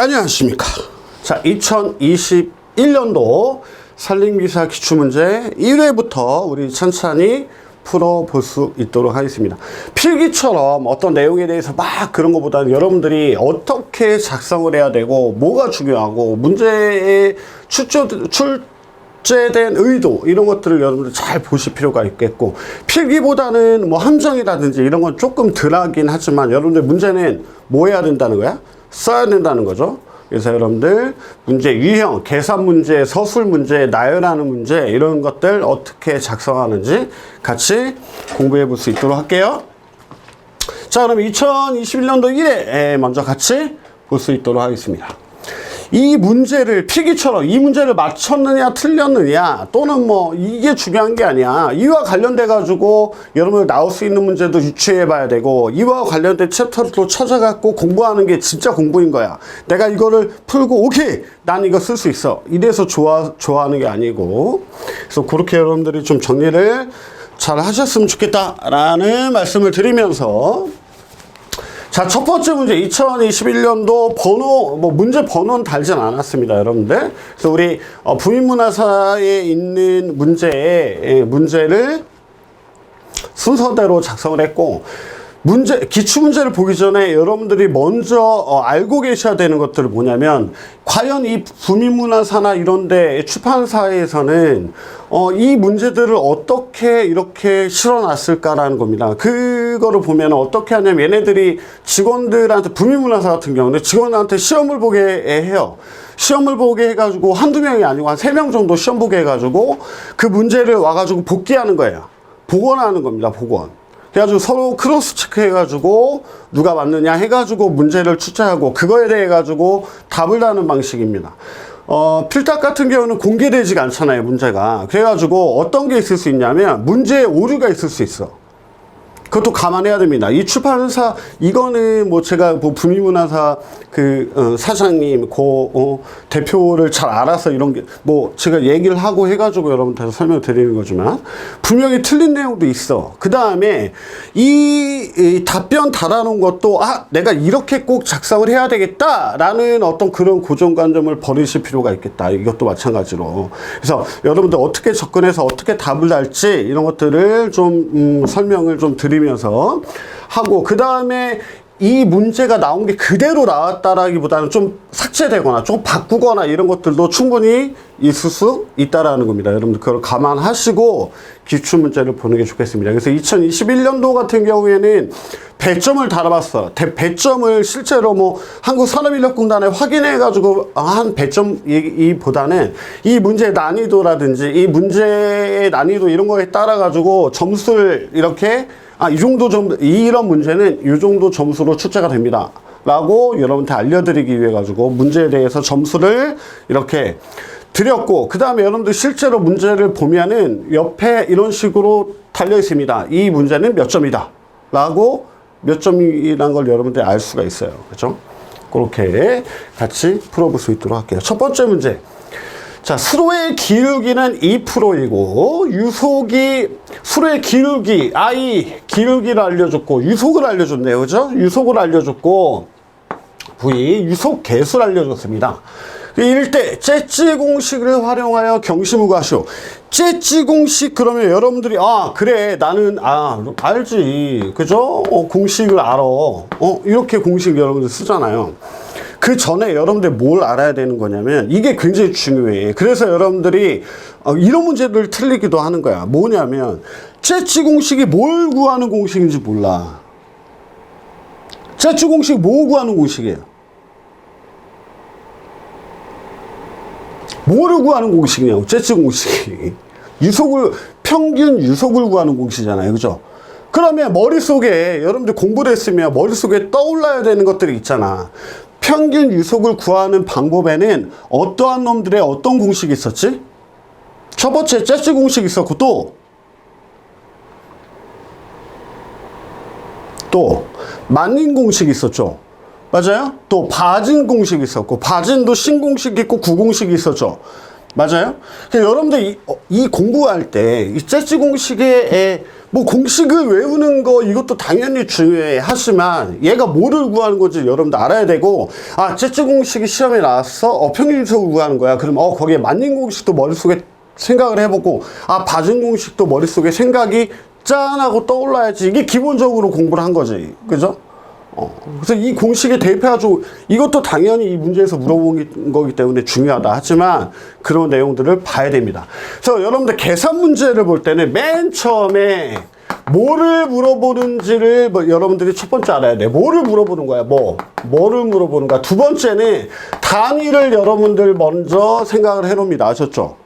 안녕하십니까. 자, 2021년도 산림기사 기출문제 1회부터 우리 천천히 풀어볼 수 있도록 하겠습니다. 필기처럼 어떤 내용에 대해서 막 그런 것보다는 여러분들이 어떻게 작성을 해야 되고 뭐가 중요하고 문제의 출제된 의도 이런 것들을 여러분들 잘 보실 필요가 있겠고, 필기보다는 뭐 함정이라든지 이런 건 조금 덜하긴 하지만 여러분들 문제는 뭐 해야 된다는 거야? 써야 된다는 거죠. 그래서 여러분들 문제 유형, 계산 문제, 서술 문제, 나열하는 문제 이런 것들 어떻게 작성하는지 같이 공부해 볼 수 있도록 할게요. 자, 그럼 2021년도 1회 먼저 같이 볼 수 있도록 하겠습니다. 이 문제를 필기처럼 이 문제를 맞췄느냐 틀렸느냐 또는 뭐 이게 중요한 게 아니야. 이와 관련돼 가지고 여러분 나올 수 있는 문제도 유추해 봐야 되고, 이와 관련된 챕터를 또 찾아갖고 공부하는 게 진짜 공부인 거야. 내가 이거를 풀고 오케이 난 이거 쓸 수 있어 이래서 좋아하는 게 아니고, 그래서 그렇게 여러분들이 좀 정리를 잘 하셨으면 좋겠다라는 말씀을 드리면서, 자, 첫 번째 문제 2021년도 번호, 문제 번호는 달진 않았습니다, 여러분들. 그래서 우리 부민문화사에 있는 문제를 순서대로 작성을 했고, 기출문제를 보기 전에 여러분들이 먼저 알고 계셔야 되는 것들은 뭐냐면, 과연 이 부민문화사나 이런데 출판사에서는 이 문제들을 어떻게 이렇게 실어놨을까라는 겁니다. 그거를 보면 어떻게 하냐면, 얘네들이 직원들한테, 부민문화사 같은 경우는 직원한테 시험을 보게 해요. 시험을 보게 해가지고 한두 명이 아니고 한 3명 정도 시험 보게 해가지고 그 문제를 와가지고 복기하는 거예요. 복원하는 겁니다, 복원. 그래가지고 서로 크로스 체크 해가지고 누가 맞느냐 해가지고 문제를 출제하고 그거에 대해 가지고 답을 다는 방식입니다. 필답 같은 경우는 공개되지가 않잖아요, 문제가. 그래가지고 어떤 게 있을 수 있냐면 문제에 오류가 있을 수 있어. 그것도 감안해야 됩니다. 이 출판사, 이거는 뭐 제가 뭐 부민문화사 사장님, 대표를 잘 알아서 이런 게 뭐 제가 얘기를 하고 해가지고 여러분한테 설명 드리는 거지만 분명히 틀린 내용도 있어. 그 다음에 이 답변 달아놓은 것도 내가 이렇게 꼭 작성을 해야 되겠다라는 어떤 그런 고정관념을 버리실 필요가 있겠다. 이것도 마찬가지로. 그래서 여러분들 어떻게 접근해서 어떻게 답을 달지 이런 것들을 좀 설명을 좀 드리면서 하고, 그 다음에 이 문제가 나온 게 그대로 나왔다라기보다는 좀 삭제되거나 좀 바꾸거나 이런 것들도 충분히 있을 수 있다라는 겁니다. 여러분들 그걸 감안하시고 기출문제를 보는 게 좋겠습니다. 그래서 2021년도 같은 경우에는 배점을 달아봤어. 배점을 실제로 뭐 한국산업인력공단에 확인해가지고 한 배점보다는 이 문제의 난이도라든지 이 문제의 난이도 이런 거에 따라가지고 점수를 이렇게 이 정도 이런 문제는 이 정도 점수로 출제가 됩니다 라고 여러분한테 알려드리기 위해 가지고 문제에 대해서 점수를 이렇게 드렸고, 그 다음에 여러분들 실제로 문제를 보면은 옆에 이런 식으로 달려 있습니다. 이 문제는 몇 점이다 라고, 몇 점이라는 걸 여러분들이 알 수가 있어요. 그렇죠? 그렇게 같이 풀어볼 수 있도록 할게요. 첫 번째 문제. 자, 수로의 기울기는 2%이고 수로의 기울기, 기울기를 알려줬고 유속을 알려줬네요. 그죠? 유속을 알려줬고 유속 개수를 알려줬습니다. 이럴 때 째찌 공식을 활용하여 경시무가시오. 째찌 공식 그러면 여러분들이 그래 나는 알지. 그죠? 공식을 알아. 이렇게 공식 여러분들 쓰잖아요. 그 전에 여러분들 뭘 알아야 되는 거냐면 이게 굉장히 중요해. 그래서 여러분들이 이런 문제를 틀리기도 하는 거야. 뭐냐면 째찌 공식이 뭘 구하는 공식인지 몰라. 째찌 공식 뭐 구하는 공식이에요? 뭐를 구하는 공식이냐고. 째찌 공식이 평균 유속을 구하는 공식이잖아요. 그죠? 그러면 머릿속에 여러분들 공부를 했으면 머릿속에 떠올라야 되는 것들이 있잖아. 평균 유속을 구하는 방법에는 어떠한 놈들의 어떤 공식이 있었지? 첫 번째 째찌 공식이 있었고, 또 만인 공식이 있었죠. 맞아요? 또 바진 공식이 있었고, 바진도 신공식이 있고 구공식이 있었죠. 맞아요? 그러니까 여러분들 이 공부할 때 이 재즈 공식에 뭐 공식을 외우는 거 이것도 당연히 중요해 하지만 얘가 뭐를 구하는 건지 여러분들 알아야 되고, 아 재즈 공식이 시험에 나왔어? 평균 유속을 구하는 거야. 그럼 거기에 맞는 공식도 머릿속에 생각을 해보고, 아 받은 공식도 머릿속에 생각이 짠 하고 떠올라야지. 이게 기본적으로 공부를 한 거지. 그죠? 그래서 이 공식에 대입해가지고 이것도 당연히 이 문제에서 물어본 거기 때문에 중요하다 하지만 그런 내용들을 봐야 됩니다. 그래서 여러분들 계산 문제를 볼 때는 맨 처음에 뭐를 물어보는지를 여러분들이 첫 번째 알아야 돼. 뭐를 물어보는 거야? 뭐를 물어보는 거야? 두 번째는 단위를 여러분들 먼저 생각을 해놓습니다. 아셨죠?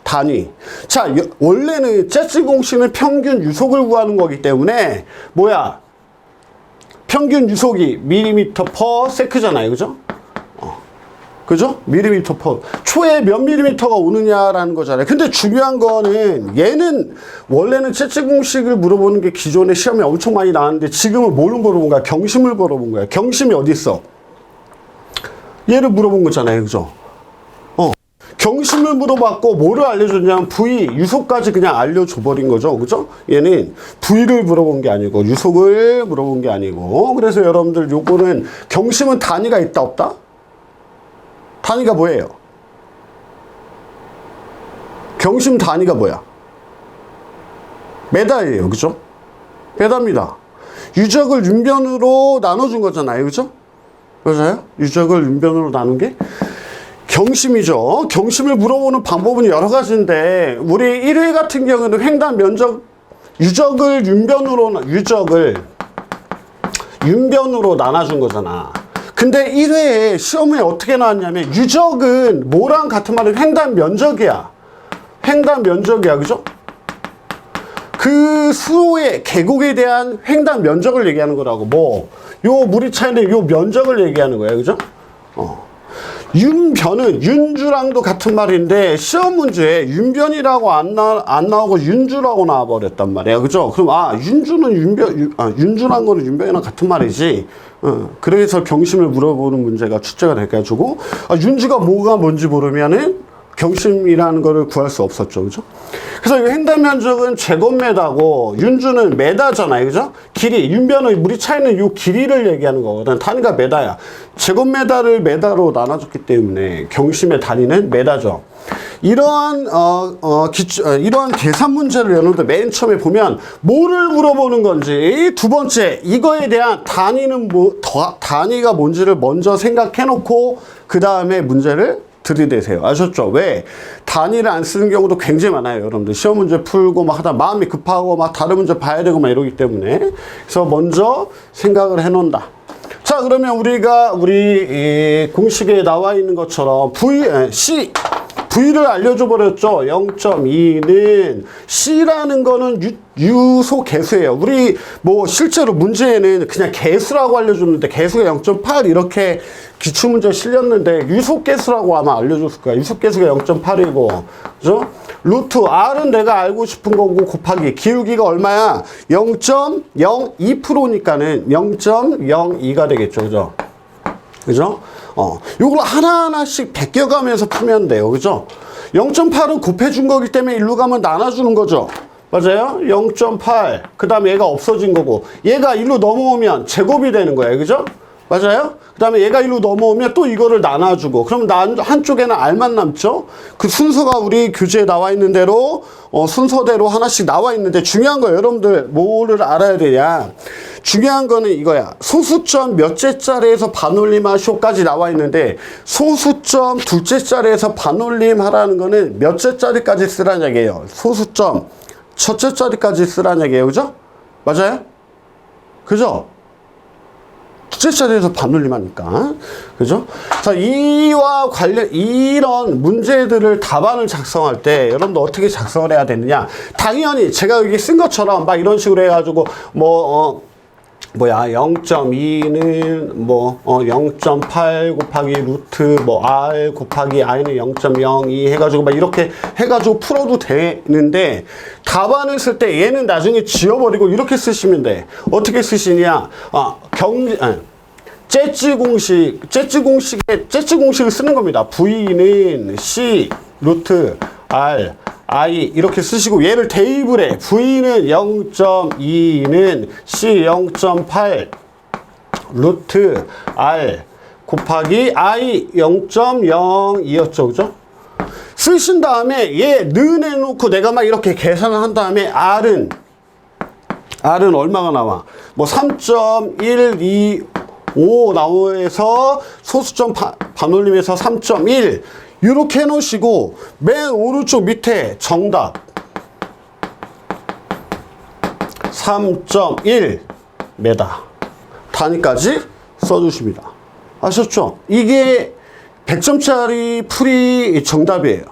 단위. 자, 원래는 재즈 공식은 평균 유속을 구하는 거기 때문에 뭐야? 평균 유속이 밀리미터 퍼 세크잖아요. 그죠? 그죠? 밀리미터 퍼. 초에 몇 밀리미터가 오느냐라는 거잖아요. 근데 중요한 거는 얘는 원래는 재즈 공식을 물어보는 게 기존에 시험에 엄청 많이 나왔는데 지금은 뭘 물어본 거야? 경심을 물어본 거야. 경심이 어디 있어? 얘를 물어본 거잖아요. 그죠? 경심을 물어봤고 뭐를 알려줬냐면 V, 유속까지 그냥 알려줘버린 거죠. 그죠? 얘는 V를 물어본 게 아니고 유속을 물어본 게 아니고, 그래서 여러분들 요거는 경심은 단위가 있다 없다? 단위가 뭐예요? 경심 단위가 뭐야? 메다예요. 그죠? 메다입니다. 유적을 윤변으로 나눠준 거잖아요. 그죠? 맞아요? 유적을 윤변으로 나눈 게 경심이죠. 경심을 물어보는 방법은 여러 가지인데 우리 1회 같은 경우는 횡단 면적 유적을 윤변으로 나눠준 거잖아. 근데 1회에 시험에 어떻게 나왔냐면 유적은 뭐랑 같은 말은 횡단 면적이야. 횡단 면적이야. 그죠? 그 수로의 계곡에 대한 횡단 면적을 얘기하는 거라고. 요 물이 차이는 요 면적을 얘기하는 거예요. 그죠? 윤변은 윤주랑도 같은 말인데 시험 문제에 윤변이라고 안 나오고 윤주라고 나와버렸단 말이야. 그죠? 그럼 윤주는 윤주란 거는 윤변이랑 같은 말이지. 그래서 경심을 물어보는 문제가 출제가 돼가지고 윤주가 뭐가 뭔지 모르면은 경심이라는 거를 구할 수 없었죠. 그죠? 그래서 이 횡단 면적은 제곱미터고 윤주는 메다잖아요. 그죠? 길이, 윤변의 물이 차이는 이 길이를 얘기하는 거거든. 단위가 메다야. 제곱미터를 메다로 나눠줬기 때문에 경심의 단위는 메다죠. 이러한 계산 문제를 여러분들 맨 처음에 보면 뭐를 물어보는 건지, 두 번째 이거에 대한 단위가 뭔지를 먼저 생각해 놓고 그 다음에 문제를 들이대세요. 아셨죠? 왜? 단위를 안 쓰는 경우도 굉장히 많아요. 여러분들 시험 문제 풀고 막 하다 마음이 급하고 막 다른 문제 봐야 되고 막 이러기 때문에, 그래서 먼저 생각을 해 놓는다. 자, 그러면 우리가 우리 공식에 나와 있는 것처럼 V를 알려줘 버렸죠. 0.2는 C라는 거는 유소 개수예요. 우리 실제로 문제에는 그냥 개수라고 알려줬는데 개수가 0.8 이렇게 기출문제 실렸는데 유소 개수라고 아마 알려줬을 거야. 유소 개수가 0.8이고, 그죠? 루트 R은 내가 알고 싶은 거고 곱하기 기울기가 얼마야? 0.02%니까는 0.02가 되겠죠. 그죠? 그죠? 요걸 하나하나씩 베껴가면서 풀면 돼요. 그죠? 0.8은 곱해준 거기 때문에 일로 가면 나눠주는 거죠. 맞아요? 0.8. 그 다음에 얘가 없어진 거고, 얘가 일로 넘어오면 제곱이 되는 거예요. 그죠? 맞아요? 그 다음에 얘가 일로 넘어오면 또 이거를 나눠주고, 그럼 한쪽에는 R만 남죠? 그 순서가 우리 교재에 나와 있는 대로, 순서대로 하나씩 나와 있는데, 중요한 거 여러분들 뭐를 알아야 되냐? 중요한 거는 이거야. 소수점 몇째 자리에서 반올림 하쇼까지 나와 있는데, 소수점 둘째 자리에서 반올림 하라는 거는 몇째 자리까지 쓰라는 얘기예요. 소수점 첫째 자리까지 쓰라는 얘기예요. 그죠? 맞아요? 그죠? 둘째 자리에서 반올림 하니까. 그죠? 자, 이와 관련, 이런 문제들을 답안을 작성할 때 여러분들 어떻게 작성을 해야 되느냐? 당연히 제가 여기 쓴 것처럼 막 이런 식으로 해가지고 0.2는 0.8 곱하기 루트 R 곱하기 I는 0.02 해가지고 막 이렇게 해가지고 풀어도 되는데, 답안을 쓸 때 얘는 나중에 지워버리고 이렇게 쓰시면 돼. 어떻게 쓰시냐? 재즈 공식을 쓰는 겁니다. V는 C, 루트 R I 이렇게 쓰시고 얘를 대입을 해. V는 0.2는 C 0.8 루트 R 곱하기 I 0.02였죠. 그죠? 쓰신 다음에 얘 해놓고 내가 막 이렇게 계산을 한 다음에 R은 얼마가 나와? 뭐 3.125 나오에서 소수점 반올림에서 3.1 이렇게 해놓으시고 맨 오른쪽 밑에 정답 3.1 메다 단위까지 써주십니다. 아셨죠? 이게 100점짜리 풀이 정답이에요.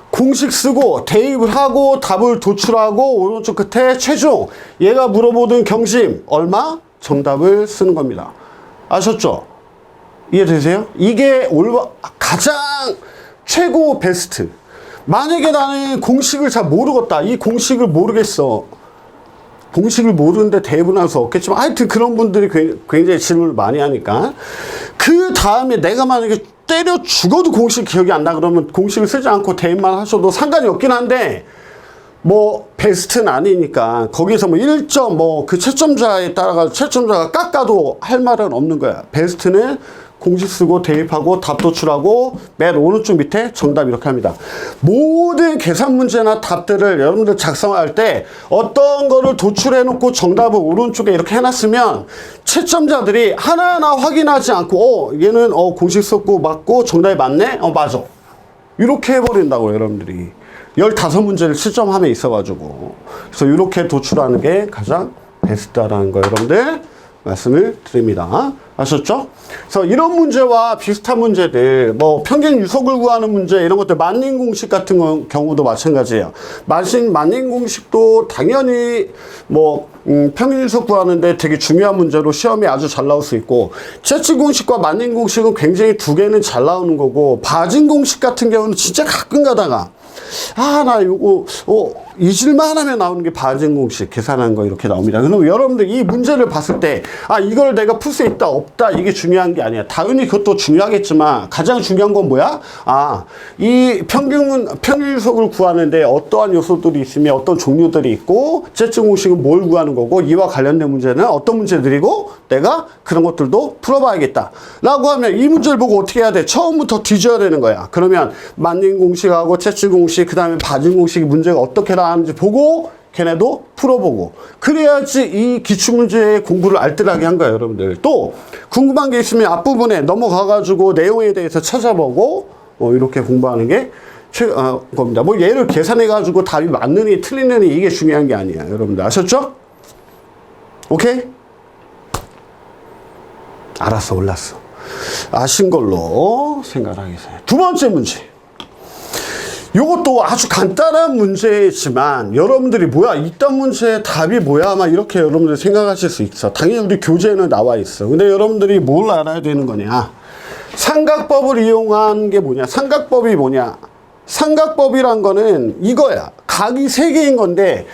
공식 쓰고 대입을 하고 답을 도출하고 오른쪽 끝에 최종 얘가 물어보던 경심 얼마? 정답을 쓰는 겁니다. 아셨죠? 이해되세요? 이게 가장 최고 베스트. 만약에 나는 공식을 잘 모르겠다. 이 공식을 모르겠어. 공식을 모르는데 대입은 할 수 없겠지만 하여튼 그런 분들이 굉장히 질문을 많이 하니까 그 다음에 내가 만약에 때려 죽어도 공식 기억이 안 나 그러면 공식을 쓰지 않고 대입만 하셔도 상관이 없긴 한데 뭐 베스트는 아니니까 거기서 뭐 1점 뭐 그 채점자에 따라가 채점자가 깎아도 할 말은 없는 거야. 베스트는 공식 쓰고 대입하고 답 도출하고 맨 오른쪽 밑에 정답 이렇게 합니다. 모든 계산 문제나 답들을 여러분들 작성할 때 어떤 거를 도출해 놓고 정답을 오른쪽에 이렇게 해놨으면 채점자들이 하나하나 확인하지 않고 얘는 공식 썼고 맞고 정답이 맞네? 맞아. 이렇게 해버린다고 여러분들이. 15문제를 실점함에 있어가지고. 그래서 이렇게 도출하는 게 가장 베스트다라는 거 여러분들 말씀을 드립니다. 아셨죠? 그래서 이런 문제와 비슷한 문제들, 뭐 평균 유속을 구하는 문제 이런 것들 만능 공식 같은 경우도 마찬가지예요. 만능 공식도 당연히 뭐 평균 유속 구하는데 되게 중요한 문제로 시험에 아주 잘 나올 수 있고 채취 공식과 만능 공식은 굉장히 두 개는 잘 나오는 거고 바진 공식 같은 경우는 진짜 가끔 가다가 나 이거 잊을만 하면 나오는 게 바진 공식 계산한 거 이렇게 나옵니다. 그럼 여러분들 이 문제를 봤을 때 이걸 내가 풀 수 있다 없다 이게 중요한 게 아니야. 당연히 그것도 중요하겠지만 가장 중요한 건 뭐야? 이 평균 유속을 구하는데 어떠한 요소들이 있으며 어떤 종류들이 있고 채취 공식은 뭘 구하는 거고 이와 관련된 문제는 어떤 문제들이고 내가 그런 것들도 풀어봐야겠다 라고 하면 이 문제를 보고 어떻게 해야 돼? 처음부터 뒤져야 되는 거야. 그러면 만능 공식하고 채취 공식 그 다음에 바진 공식 문제가 어떻게 나왔는지 보고 걔네도 풀어보고 그래야지 이 기출문제 공부를 알뜰하게 한 거예요. 여러분들 또 궁금한 게 있으면 앞부분에 넘어가 가지고 내용에 대해서 찾아보고 이렇게 공부하는 게 겁니다. 뭐 얘를 계산해 가지고 답이 맞느니 틀리느니 이게 중요한 게 아니에요. 여러분들 아셨죠? 오케이? 알았어, 올랐어. 아신 걸로 생각하겠어요. 두 번째 문제. 요것도 아주 간단한 문제지만 여러분들이 뭐야 이딴 문제의 답이 뭐야 막 이렇게 여러분들 생각하실 수 있어. 당연히 우리 교재에는 나와 있어. 근데 여러분들이 뭘 알아야 되는 거냐, 삼각법을 이용한 게 뭐냐. 삼각법이 뭐냐, 삼각법이란 거는 이거야. 각이 3개인 건데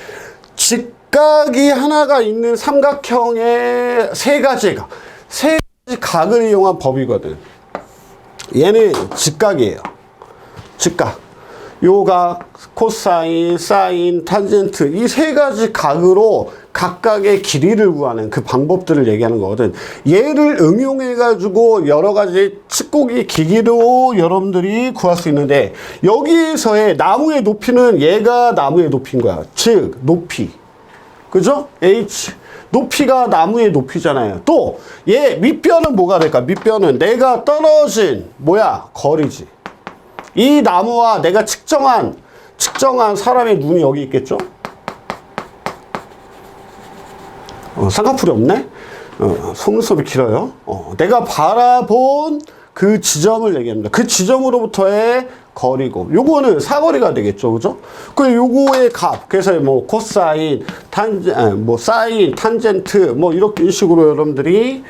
직각이 하나가 있는 삼각형의 3가지 각을 이용한 법이거든. 얘는 직각이에요. 직각. 요각, 코사인, 사인, 탄젠트 이 3가지 각으로 각각의 길이를 구하는 그 방법들을 얘기하는 거거든. 얘를 응용해 가지고 여러 가지 측고기 기기로 여러분들이 구할 수 있는데 여기에서의 나무의 높이는 얘가 나무의 높이인 거야. 즉 높이. 그죠? H 높이가 나무의 높이잖아요. 또 얘 밑변은 뭐가 될까? 밑변은 내가 떨어진 거리지. 이 나무와 내가 측정한 사람의 눈이 여기 있겠죠? 쌍꺼풀이 없네? 속눈썹이 길어요. 내가 바라본 그 지점을 얘기합니다. 그 지점으로부터의 거리고, 요거는 사거리가 되겠죠, 그죠? 그 요거의 값, 그래서 뭐 코사인, 사인, 탄젠트, 뭐 이렇게 식으로 여러분들이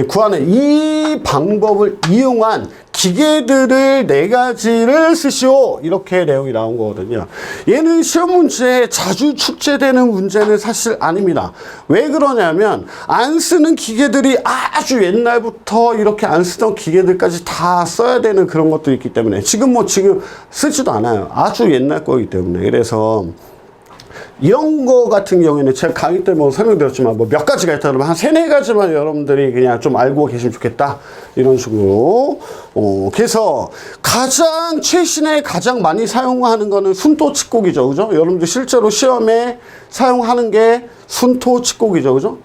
구하는 이 방법을 이용한 기계들을 4가지를 쓰시오. 이렇게 내용이 나온 거거든요. 얘는 시험 문제에 자주 출제되는 문제는 사실 아닙니다. 왜 그러냐면 안 쓰는 기계들이 아주 옛날부터 이렇게 안 쓰던 기계들까지 다 써야 되는 그런 것도 있기 때문에 지금 쓰지도 않아요. 아주 옛날 거기 때문에. 그래서 이런 거 같은 경우에는 제가 강의 때 설명드렸지만 몇 가지가 있다 그러면 한 3-4가지만 여러분들이 그냥 좀 알고 계시면 좋겠다. 이런 식으로. 그래서 최신에 가장 많이 사용하는 거는 순토 칙곡이죠. 그죠? 여러분들 실제로 시험에 사용하는 게 순토 칙곡이죠. 그죠?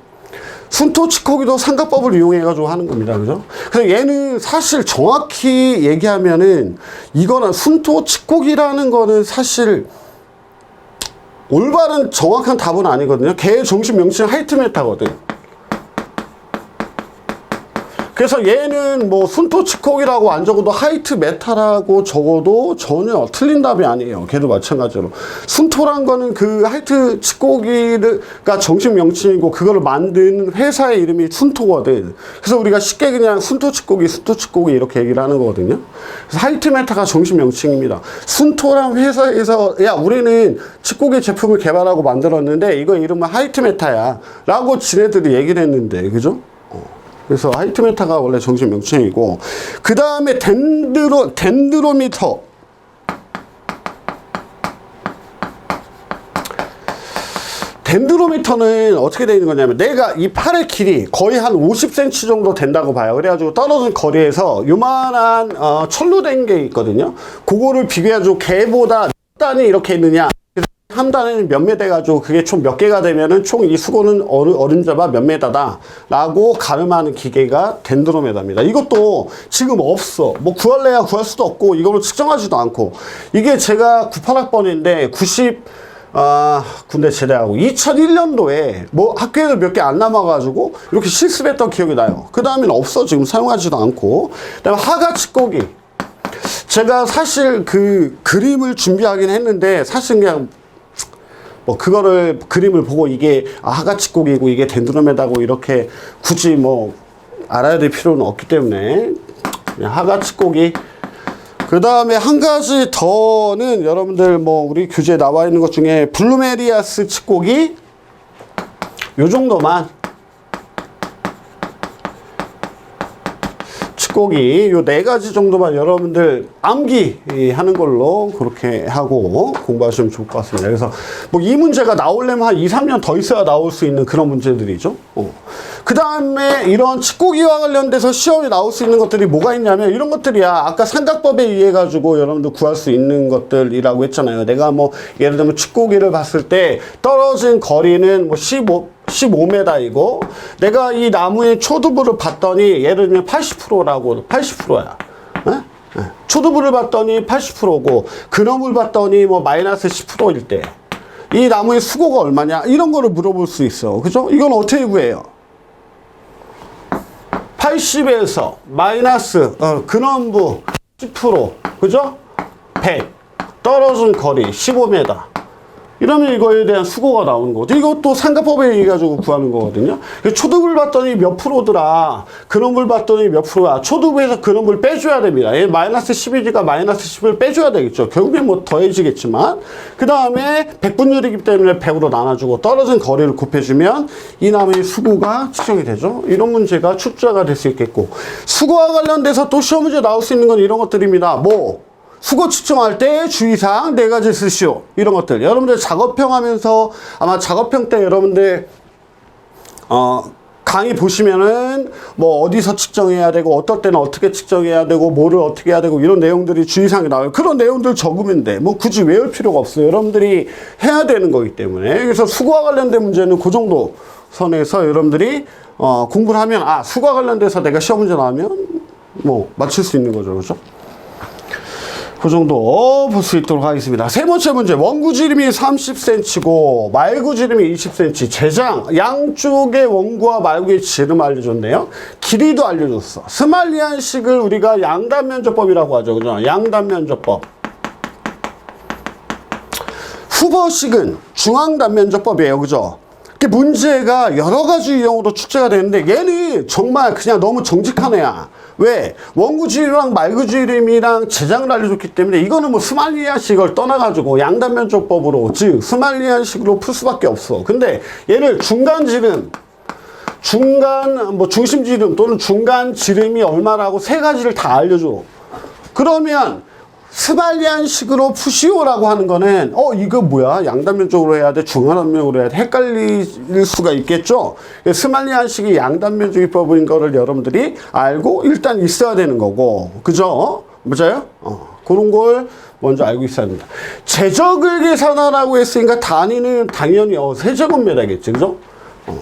순토 칙곡이도 삼각법을 이용해가지고 하는 겁니다. 그죠? 그래서 얘는 사실 정확히 얘기하면은 이거는 순토 칙곡이라는 거는 사실 올바른 정확한 답은 아니거든요. 걔의 정식 명칭은 하이트 메타거든. 그래서 얘는 순토 칙곡이라고 안 적어도 하이트 메타라고 적어도 전혀 틀린 답이 아니에요. 걔도 마찬가지로. 순토란 거는 그 하이트 칙곡이가 정식 명칭이고 그거를 만든 회사의 이름이 순토거든. 그래서 우리가 쉽게 그냥 순토 칙곡이 이렇게 얘기를 하는 거거든요. 그래서 하이트 메타가 정식 명칭입니다. 순토란 회사에서 우리는 칙곡의 제품을 개발하고 만들었는데 이거 이름은 하이트 메타야 라고 지네들이 얘기를 했는데, 그죠? 그래서 하이트 메타가 원래 정식 명칭이고, 그 다음에 덴드로미터. 덴드로미터는 어떻게 되어 있는 거냐면 내가 이 팔의 길이 거의 한 50cm 정도 된다고 봐요. 그래가지고 떨어진 거리에서 요만한 철로된 게 있거든요. 그거를 비교해가지고 걔보다 몇 단이 이렇게 있느냐, 한 단에는 몇 메다 가지고 그게 총 몇 개가 되면은 총 이 수고는 어림잡아 몇 메다다 라고 가늠하는 기계가 덴드로메다입니다. 이것도 지금 없어. 구할래야 구할 수도 없고 이걸로 측정하지도 않고. 이게 제가 98학번인데 군대 제대하고 2001년도에 학교에도 몇 개 안 남아가지고 이렇게 실습했던 기억이 나요. 그 다음에는 없어. 지금 사용하지도 않고. 그 다음에 하가 칙곡이, 제가 사실 그 그림을 준비하긴 했는데 사실 그냥 그거를 그림을 보고 이게 하가 칙곡이고 이게 덴드로메다고 이렇게 굳이 알아야 될 필요는 없기 때문에 그냥 하가 칙곡이. 그 다음에 한 가지 더는 여러분들 우리 교재에 나와 있는 것 중에 블루메리아스 칙곡이 요 정도만, 칙곡이 요 4가지 정도만 여러분들 암기하는 걸로 그렇게 하고 공부하시면 좋을 것 같습니다. 그래서 이 문제가 나오려면 한 2-3년 더 있어야 나올 수 있는 그런 문제들이죠. 그 다음에 이런 칙곡이와 관련돼서 시험에 나올 수 있는 것들이 뭐가 있냐면 이런 것들이야. 아까 삼각법에 의해 가지고 여러분들 구할 수 있는 것들이라고 했잖아요. 내가 예를 들면 칙곡이를 봤을 때 떨어진 거리는 15m이고 내가 이 나무의 초두부를 봤더니 예를 들면 80%라고, 80%야. 초두부를 봤더니 80%고 그놈을 봤더니 마이너스 10%일 때 이 나무의 수고가 얼마냐, 이런 거를 물어볼 수 있어. 그죠? 이건 어떻게 구해요? 80에서 마이너스 근원부 10%, 그죠? 100 떨어진 거리 15m. 이러면 이거에 대한 수고가 나오는 거죠. 이것도 삼각법에 의해 가지고 구하는 거거든요. 초두부를 봤더니 몇 프로더라. 근원부를 봤더니 몇 프로야. 초두부에서 근원부를 빼줘야 됩니다. 얘 마이너스 10이니까 마이너스 10을 빼줘야 되겠죠. 결국엔 더해지겠지만. 그 다음에 백분율이기 때문에 100으로 나눠주고 떨어진 거리를 곱해주면 이 나무의 수고가 측정이 되죠. 이런 문제가 출제가 될 수 있겠고. 수고와 관련돼서 또 시험 문제 나올 수 있는 건 이런 것들입니다. 수고 측정할 때 주의사항 4가지 쓰시오. 이런 것들. 여러분들 작업평 하면서 아마 작업평 때 여러분들 강의 보시면은 어디서 측정해야 되고 어떨 때는 어떻게 측정해야 되고 뭐를 어떻게 해야 되고 이런 내용들이 주의사항이 나와요. 그런 내용들 적으면 돼. 굳이 외울 필요가 없어요. 여러분들이 해야 되는 거기 때문에. 그래서 수고와 관련된 문제는 그 정도 선에서 여러분들이 공부를 하면 수고와 관련돼서 내가 시험 문제 나오면 맞출 수 있는 거죠. 그렇죠? 그 정도 볼 수 있도록 하겠습니다. 세 번째 문제. 원구 지름이 30cm고 말구 지름이 20cm. 제장 양쪽의 원구와 말구의 지름 알려줬네요. 길이도 알려줬어. 스말리안식을 우리가 양단면적법이라고 하죠. 그죠? 양단면적법. 후버식은 중앙단면적법이에요. 그죠? 그 문제가 여러 가지 유형으로 출제가 되는데 얘는 정말 그냥 너무 정직한 애야. 왜? 원구지름이랑 말구지름이랑 제장을 알려줬기 때문에 이거는 뭐 스말리안식을 떠나가지고 양단면적법으로 즉 스말리안식으로 풀 수밖에 없어. 근데 얘를 중간지름, 중심지름 또는 중간지름이 얼마라고 세 가지를 다 알려줘. 그러면 스말리안식으로 푸시오라고 하는 거는 이거 뭐야? 양단면적으로 해야 돼? 중간면적으로 해야 돼? 헷갈릴 수가 있겠죠? 스말리안식이 양단면적법인 거를 여러분들이 알고 일단 있어야 되는 거고 그죠? 맞아요? 그런 걸 먼저 알고 있어야 됩니다. 제적을 계산하라고 했으니까 단위는 당연히 세제곱미터겠지 그죠?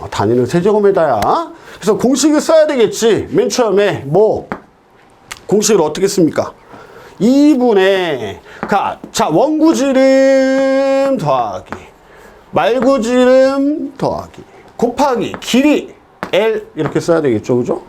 단위는 세제곱미터야. 그래서 공식을 써야 되겠지. 맨 처음에 뭐 공식을 어떻게 씁니까? 2분의 자 원구지름 더하기 말구지름 더하기 곱하기 길이 L 이렇게 써야 되겠죠 그죠?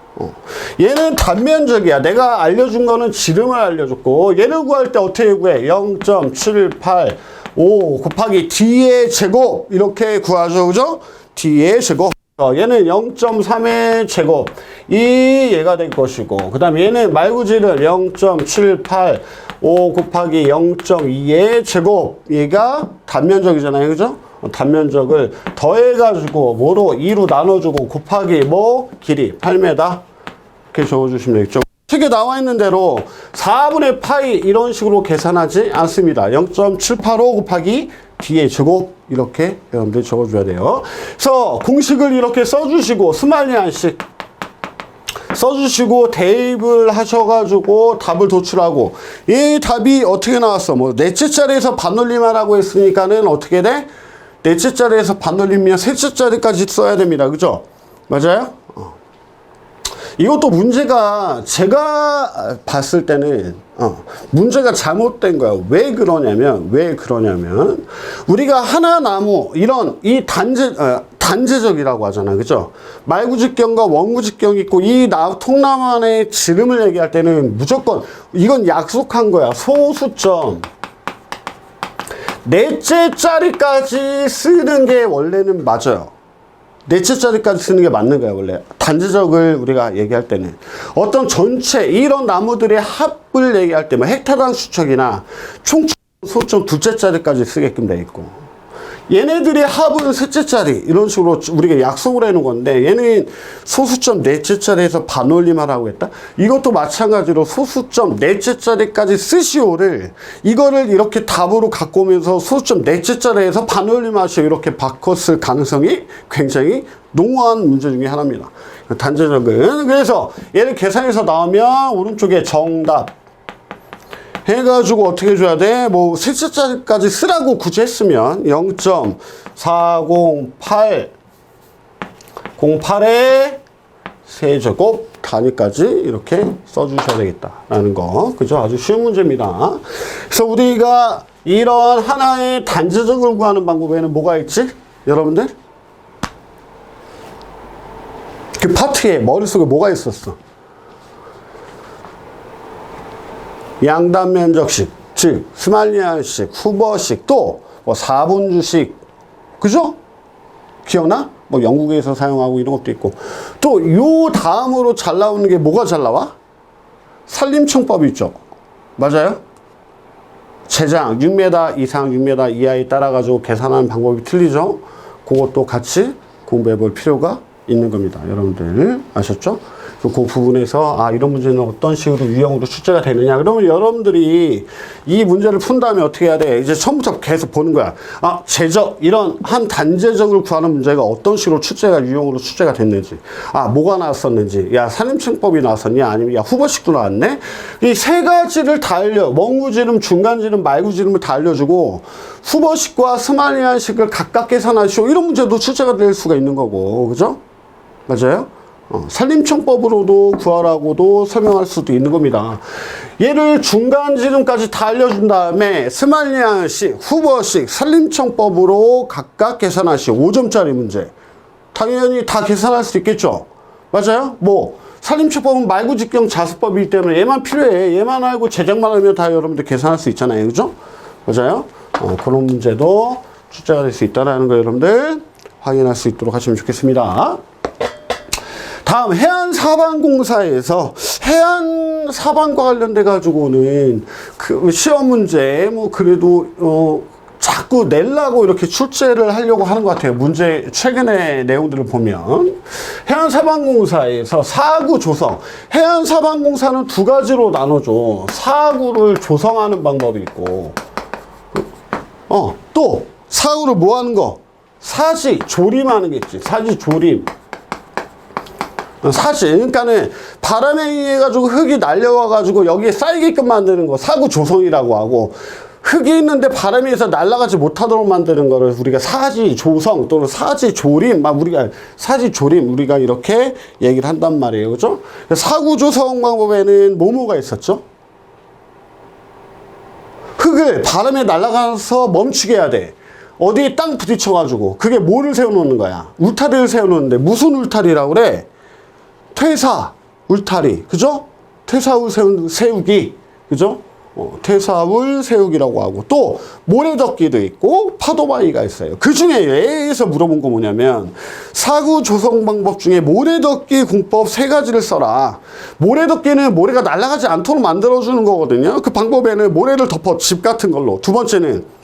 얘는 단면적이야. 내가 알려준 거는 지름을 알려줬고 얘를 구할 때 어떻게 구해? 0.785 곱하기 D의 제곱 이렇게 구하죠 그죠? D의 제곱 얘는 0.3의 제곱 얘가 될 것이고 그 다음에 얘는 말구지름 0.785 곱하기 0.2의 제곱 얘가 단면적이잖아요 그죠? 단면적을 더해가지고 뭐로 2로 나눠주고 곱하기 뭐 길이 8m 이렇게 적어주시면 되겠죠. 책에 나와 있는 대로 4분의 파이 이런 식으로 계산하지 않습니다. 0.785 곱하기 D의 제곱 이렇게 여러분들 적어줘야 돼요. 그래서 공식을 이렇게 써주시고 스말리안식 써주시고 대입을 하셔가지고 답을 도출하고 이 답이 어떻게 나왔어? 뭐 넷째 자리에서 반올림하라고 했으니까는 어떻게 돼? 넷째 자리에서 반올림이면 셋째 자리까지 써야 됩니다. 그죠? 맞아요? 이것도 문제가 제가 봤을 때는 문제가 잘못된 거야. 왜 그러냐면 우리가 하나 나무 이런 이 단제적이라고 하잖아. 그죠? 말구직경과 원구직경이 있고 이 통나무 안에 지름을 얘기할 때는 무조건 이건 약속한 거야. 소수점 넷째 자리까지 쓰는 게 원래는 맞아요. 넷째 자리까지 쓰는 게 맞는 거야 원래. 단지적을 우리가 얘기할 때는 어떤 전체 이런 나무들의 합을 얘기할 때 뭐 헥타당 수척이나 총 소점 둘째 자리까지 쓰게끔 돼 있고 얘네들의 합은 셋째 자리 이런 식으로 우리가 약속을 해놓은 건데 얘는 소수점 넷째 자리에서 반올림하라고 했다. 이것도 마찬가지로 소수점 넷째 자리까지 쓰시오를 이거를 이렇게 답으로 갖고 오면서 소수점 넷째 자리에서 반올림하시오 이렇게 바꿨을 가능성이 굉장히 농후한 문제 중에 하나입니다. 단제적은 그래서 얘를 계산해서 나오면 오른쪽에 정답 해가지고 어떻게 해줘야 돼? 뭐 셋째 자리까지 쓰라고 굳이 했으면 0.40808의 세제곱 단위까지 이렇게 써주셔야 되겠다라는 거. 그죠? 아주 쉬운 문제입니다. 그래서 우리가 이런 하나의 단제적을 구하는 방법에는 뭐가 있지? 여러분들? 그 파트에 머릿속에 뭐가 있었어? 양단면적식, 즉 스말리안식, 후버식, 또 뭐 4분주식, 그죠? 기억나? 뭐 영국에서 사용하고 이런 것도 있고 또 요 다음으로 잘 나오는 게 뭐가 잘 나와? 산림청법이 있죠. 맞아요? 제장 6m 이상 6m 이하에 따라 가지고 계산하는 방법이 틀리죠. 그것도 같이 공부해 볼 필요가 있는 겁니다. 여러분들 아셨죠? 그 부분에서 이런 문제는 어떤 식으로 유형으로 출제가 되느냐. 그러면 여러분들이 이 문제를 푼 다음에 어떻게 해야 돼? 이제 처음부터 계속 보는 거야. 제적 이런 한 단제적을 구하는 문제가 어떤 식으로 출제가 유형으로 출제가 됐는지, 뭐가 나왔었는지, 야 산림청법이 나왔었냐, 아니면 야 후보식도 나왔네. 이 세 가지를 다 원구지름, 중간지름, 말구지름을 다 알려주고 후보식과 스말리안식을 각각 계산하시오. 이런 문제도 출제가 될 수가 있는 거고, 그죠? 맞아요? 산림청법으로도 구하라고도 설명할 수도 있는 겁니다. 얘를 중간지름까지 다 알려준 다음에 스말리안식, 후버식, 산림청법으로 각각 계산하시오. 5점짜리 문제. 당연히 다 계산할 수 있겠죠? 맞아요? 뭐 산림청법은 말구직경 자수법이기 때문에 얘만 필요해. 얘만 알고 제작만 하면 다 여러분들 계산할 수 있잖아요. 그죠? 맞아요? 그런 문제도 출제가 될 수 있다는 거 여러분들 확인할 수 있도록 하시면 좋겠습니다. 다음 해안사방공사에서 해안사방과 관련돼 가지고는 그 시험 문제 뭐 그래도 자꾸 내려고 이렇게 출제를 하려고 하는 것 같아요. 문제 최근의 내용들을 보면 해안사방공사에서 사구 조성, 해안사방공사는 두 가지로 나눠줘. 사구를 조성하는 방법이 있고 또 사구를 뭐 하는 거? 사지 조림하는 게 있지. 사지 조림. 사지, 그러니까는 바람에 의해 가지고 흙이 날려와 가지고 여기에 쌓이게끔 만드는 거 사구 조성이라고 하고, 흙이 있는데 바람에 의해서 날아가지 못하도록 만드는 거를 우리가 사지 조성 또는 사지 조림, 우리가 사지 조림 우리가 이렇게 얘기를 한단 말이에요. 그죠? 사구 조성 방법에는 뭐가 있었죠? 흙을 바람에 날아가서 멈추게 해야 돼. 어디에 땅 부딪혀가지고. 그게 뭐를 세워놓는 거야? 울타리를 세워놓는데 무슨 울타리라고 그래? 퇴사 울타리. 그죠? 퇴사울 세우기. 그죠? 퇴사울 세우기라고 하고, 또 모래덮기도 있고 파도바위가 있어요. 그 중에 예에서 물어본 거 뭐냐면 사구 조성 방법 중에 모래덮기 공법 3가지를 써라. 모래덮기는 모래가 날아가지 않도록 만들어주는 거거든요. 그 방법에는 모래를 덮어, 집 같은 걸로. 두 번째는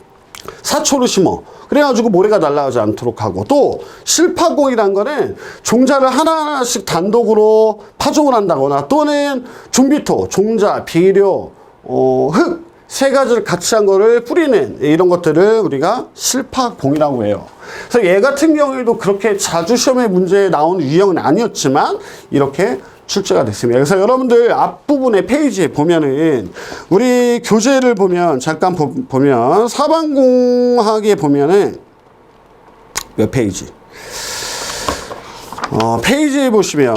사초를 심어. 그래가지고 모래가 날아가지 않도록 하고, 또 실파공이란 거는 종자를 하나하나씩 단독으로 파종을 한다거나, 또는 준비토, 종자, 비료, 흙 3가지를 같이 한 거를 뿌리는 이런 것들을 우리가 실파공이라고 해요. 그래서 얘 같은 경우에도 그렇게 자주 시험에 문제에 나오는 유형은 아니었지만 이렇게 출제가 됐습니다. 그래서 여러분들 앞부분에 페이지에 보면은 우리 교재를 보면 잠깐 보면 사방공학에 보면은 몇 페이지? 페이지에 보시면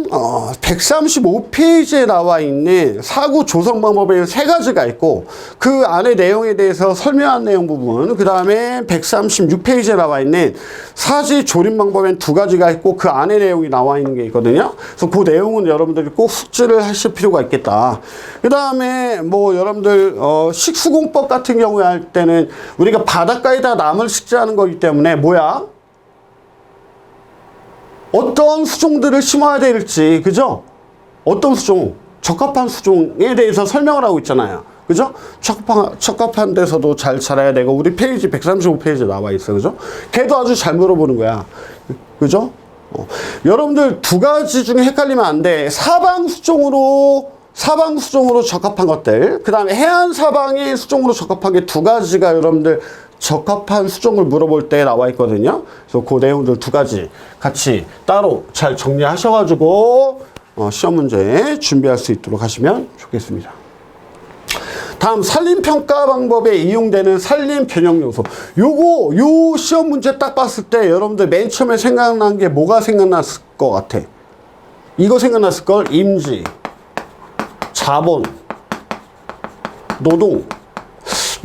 135페이지에 나와 있는 사구 조성 방법에 3가지가 있고, 그 안에 내용에 대해서 설명한 내용 부분, 그 다음에 136페이지에 나와 있는 사지 조림 방법엔 2가지가 있고, 그 안에 내용이 나와 있는 게 있거든요. 그래서 그 내용은 여러분들이 꼭 숙지를 하실 필요가 있겠다. 그 다음에 뭐 여러분들 식수공법 같은 경우에 할 때는 우리가 바닷가에다 나무를 식재하는 거기 때문에 뭐야? 어떤 수종들을 심어야 될지, 그죠? 어떤 수종, 적합한 수종에 대해서 설명을 하고 있잖아요. 그죠? 적합한 데서도 잘 자라야 되고, 우리 페이지 135페이지에 나와 있어. 그죠? 걔도 아주 잘 물어보는 거야. 그죠? 여러분들 2가지 중에 헷갈리면 안 돼. 사방 수종으로 적합한 것들, 그 다음에 해안 사방의 수종으로 적합한 게 2가지가 여러분들 적합한 수종을 물어볼 때 나와 있거든요. 그래서 그 내용들 2가지 같이 따로 잘 정리하셔가지고 시험 문제 준비할 수 있도록 하시면 좋겠습니다. 다음 산림평가 방법에 이용되는 산림 변형 요소. 요 시험 문제 딱 봤을 때 여러분들 맨 처음에 생각난 게 뭐가 생각났을 것 같아? 이거 생각났을 걸. 임지, 자본, 노동.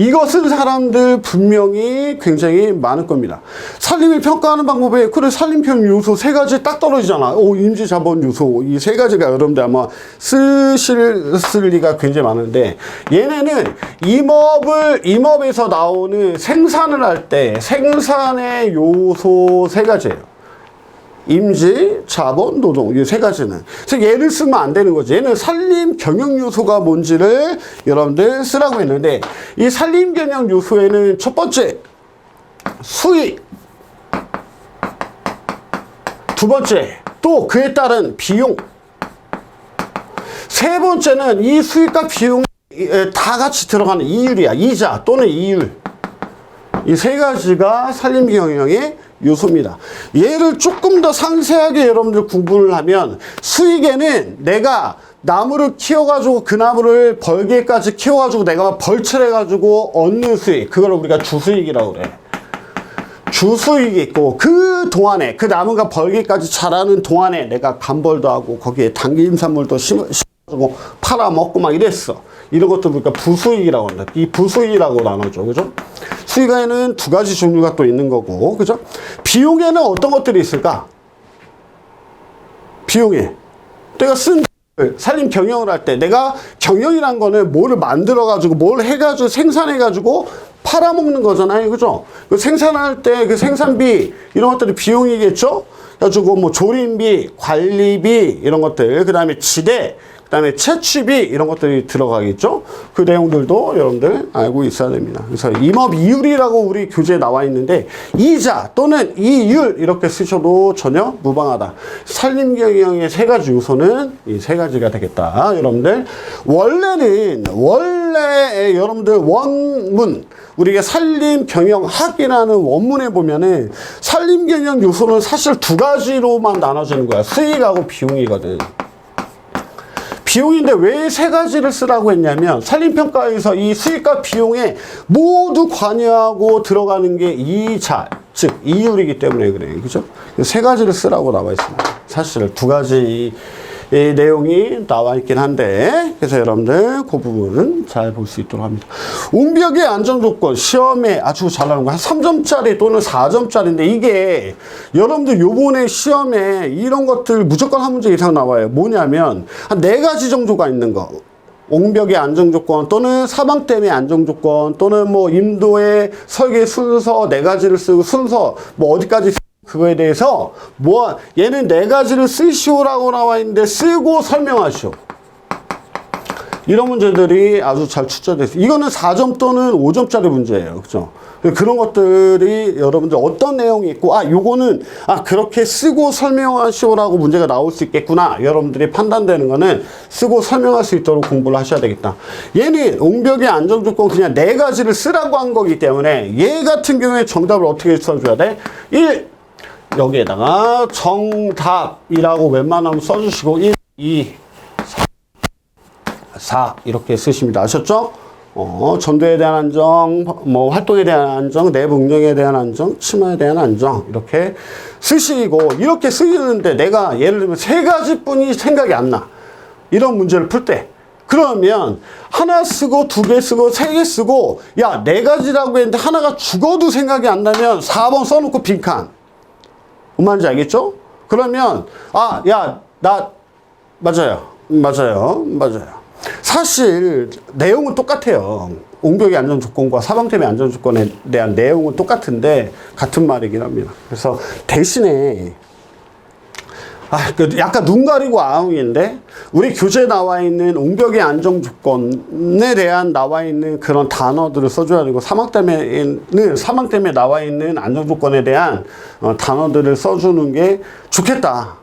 이거 쓴 사람들 분명히 굉장히 많을 겁니다. 산림을 평가하는 방법에, 그래, 산림평 요소 3가지 딱 떨어지잖아. 임지, 자본, 요소. 이 3가지가 여러분들 아마 쓸 리가 굉장히 많은데, 얘네는 임업에서 나오는 생산을 할 때 생산의 요소 3가지예요. 임지, 자본, 노동, 이 3가지는. 그래서 얘를 쓰면 안 되는 거지. 얘는 산림 경영 요소가 뭔지를 여러분들 쓰라고 했는데, 이 산림 경영 요소에는 첫 번째, 수익. 2번째, 또 그에 따른 비용. 3번째는 이 수익과 비용 다 같이 들어가는 이율이야. 이자 또는 이율. 이 3가지가 산림 경영의 요소입니다. 얘를 조금 더 상세하게 여러분들 공부를 하면, 수익에는 내가 나무를 키워가지고 그 나무를 벌게까지 키워가지고 내가 벌칠해가지고 얻는 수익, 그걸 우리가 주수익이라고 그래. 주수익이 있고, 그 동안에 그 나무가 벌게까지 자라는 동안에 내가 감벌도 하고 거기에 당기임산물도 심어가지고 팔아먹고 막 이랬어. 이런 것도 우리가 부수익이라고 한다. 이 부수익이라고 나눠줘. 그죠? 수익에는 2가지 종류가 또 있는 거고, 그죠? 비용에는 어떤 것들이 있을까? 비용에 내가 쓴 산림 경영을 할 때 내가 경영이란 거는 뭐를 만들어 가지고 뭘 해가지고 생산해 가지고 팔아먹는 거잖아요, 그죠? 그 생산할 때 그 생산비 이런 것들이 비용이겠죠. 그래가지고 뭐 조림비, 관리비 이런 것들, 그 다음에 지대, 그 다음에 채취비 이런 것들이 들어가겠죠. 그 내용들도 여러분들 알고 있어야 됩니다. 그래서 임업이율이라고 우리 교재에 나와 있는데 이자 또는 이율 이렇게 쓰셔도 전혀 무방하다. 산림경영의 세 가지 요소는 이 세 가지가 되겠다. 여러분들 원래 여러분들 원문 우리가 산림경영학이라는 원문에 보면은 산림경영 요소는 사실 두 가지로만 나눠지는 거야. 수익하고 비용이거든. 비용인데 왜 세 가지를 쓰라고 했냐면 산림평가에서 이 수익과 비용에 모두 관여하고 들어가는 게 이자, 즉 이율이기 때문에 그래요. 그죠? 세 가지를 쓰라고 나와 있습니다. 사실 두 가지 이 내용이 나와 있긴 한데, 그래서 여러분들 그 부분은 잘 볼 수 있도록 합니다. 옹벽의 안전조건 시험에 아주 잘 나오는 거 한 3점짜리 또는 4점짜리인데 이게 여러분들 요번에 시험에 이런 것들 무조건 한 문제 이상 나와요. 뭐냐면 한 4가지 정도가 있는 거. 옹벽의 안정조건 또는 사방댐의 안정조건 또는 뭐 임도의 설계 순서 4가지를 쓰고 순서 뭐 어디까지 그거에 대해서 뭐 얘는 4가지를 쓰시오라고 나와 있는데 쓰고 설명하시오. 이런 문제들이 아주 잘 출제되어 있어요. 이거는 4점 또는 5점짜리 문제예요. 그죠? 그런 것들이 여러분들 어떤 내용이 있고 요거는 그렇게 쓰고 설명하시오라고 문제가 나올 수 있겠구나. 여러분들이 판단되는 거는 쓰고 설명할 수 있도록 공부를 하셔야 되겠다. 얘는 옹벽의 안정조건 그냥 4가지를 쓰라고 한 거기 때문에 얘 같은 경우에 정답을 어떻게 써줘야 돼? 1. 여기에다가 정답이라고 웬만하면 써주시고 1, 2, 4 이렇게 쓰십니다. 아셨죠? 전도에 대한 안정, 뭐 활동에 대한 안정, 내부 응용에 대한 안정, 치마에 대한 안정 이렇게 쓰시고 이렇게 쓰시는데 내가 예를 들면 3가지뿐이 생각이 안 나. 이런 문제를 풀 때 그러면 하나 쓰고 2개 쓰고 3개 쓰고 4가지라고 했는데 하나가 죽어도 생각이 안 나면 4번 써놓고 빈칸. 뭔 말인지 알겠죠? 그러면 맞아요. 사실 내용은 똑같아요. 옹벽의 안전조건과 사방댐의 안전조건에 대한 내용은 똑같은데 같은 말이긴 합니다. 그래서 대신에 약간 눈 가리고 아웅인데 우리 교재에 나와 있는 옹벽의 안정조건에 대한 나와 있는 그런 단어들을 써줘야 되고 사망댐에 나와 있는 안정조건에 대한 단어들을 써주는 게 좋겠다.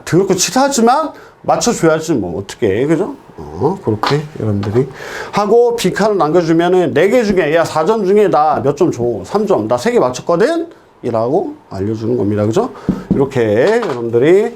더럽고 치사하지만 맞춰줘야지 뭐 어떻게 그죠? 그렇게 여러분들이 하고 빈칸을 남겨주면은 4개 중에 4점 중에 나 몇 점 줘? 3점. 나 3개 맞췄거든? 이라고 알려주는 겁니다. 그죠? 이렇게 여러분들이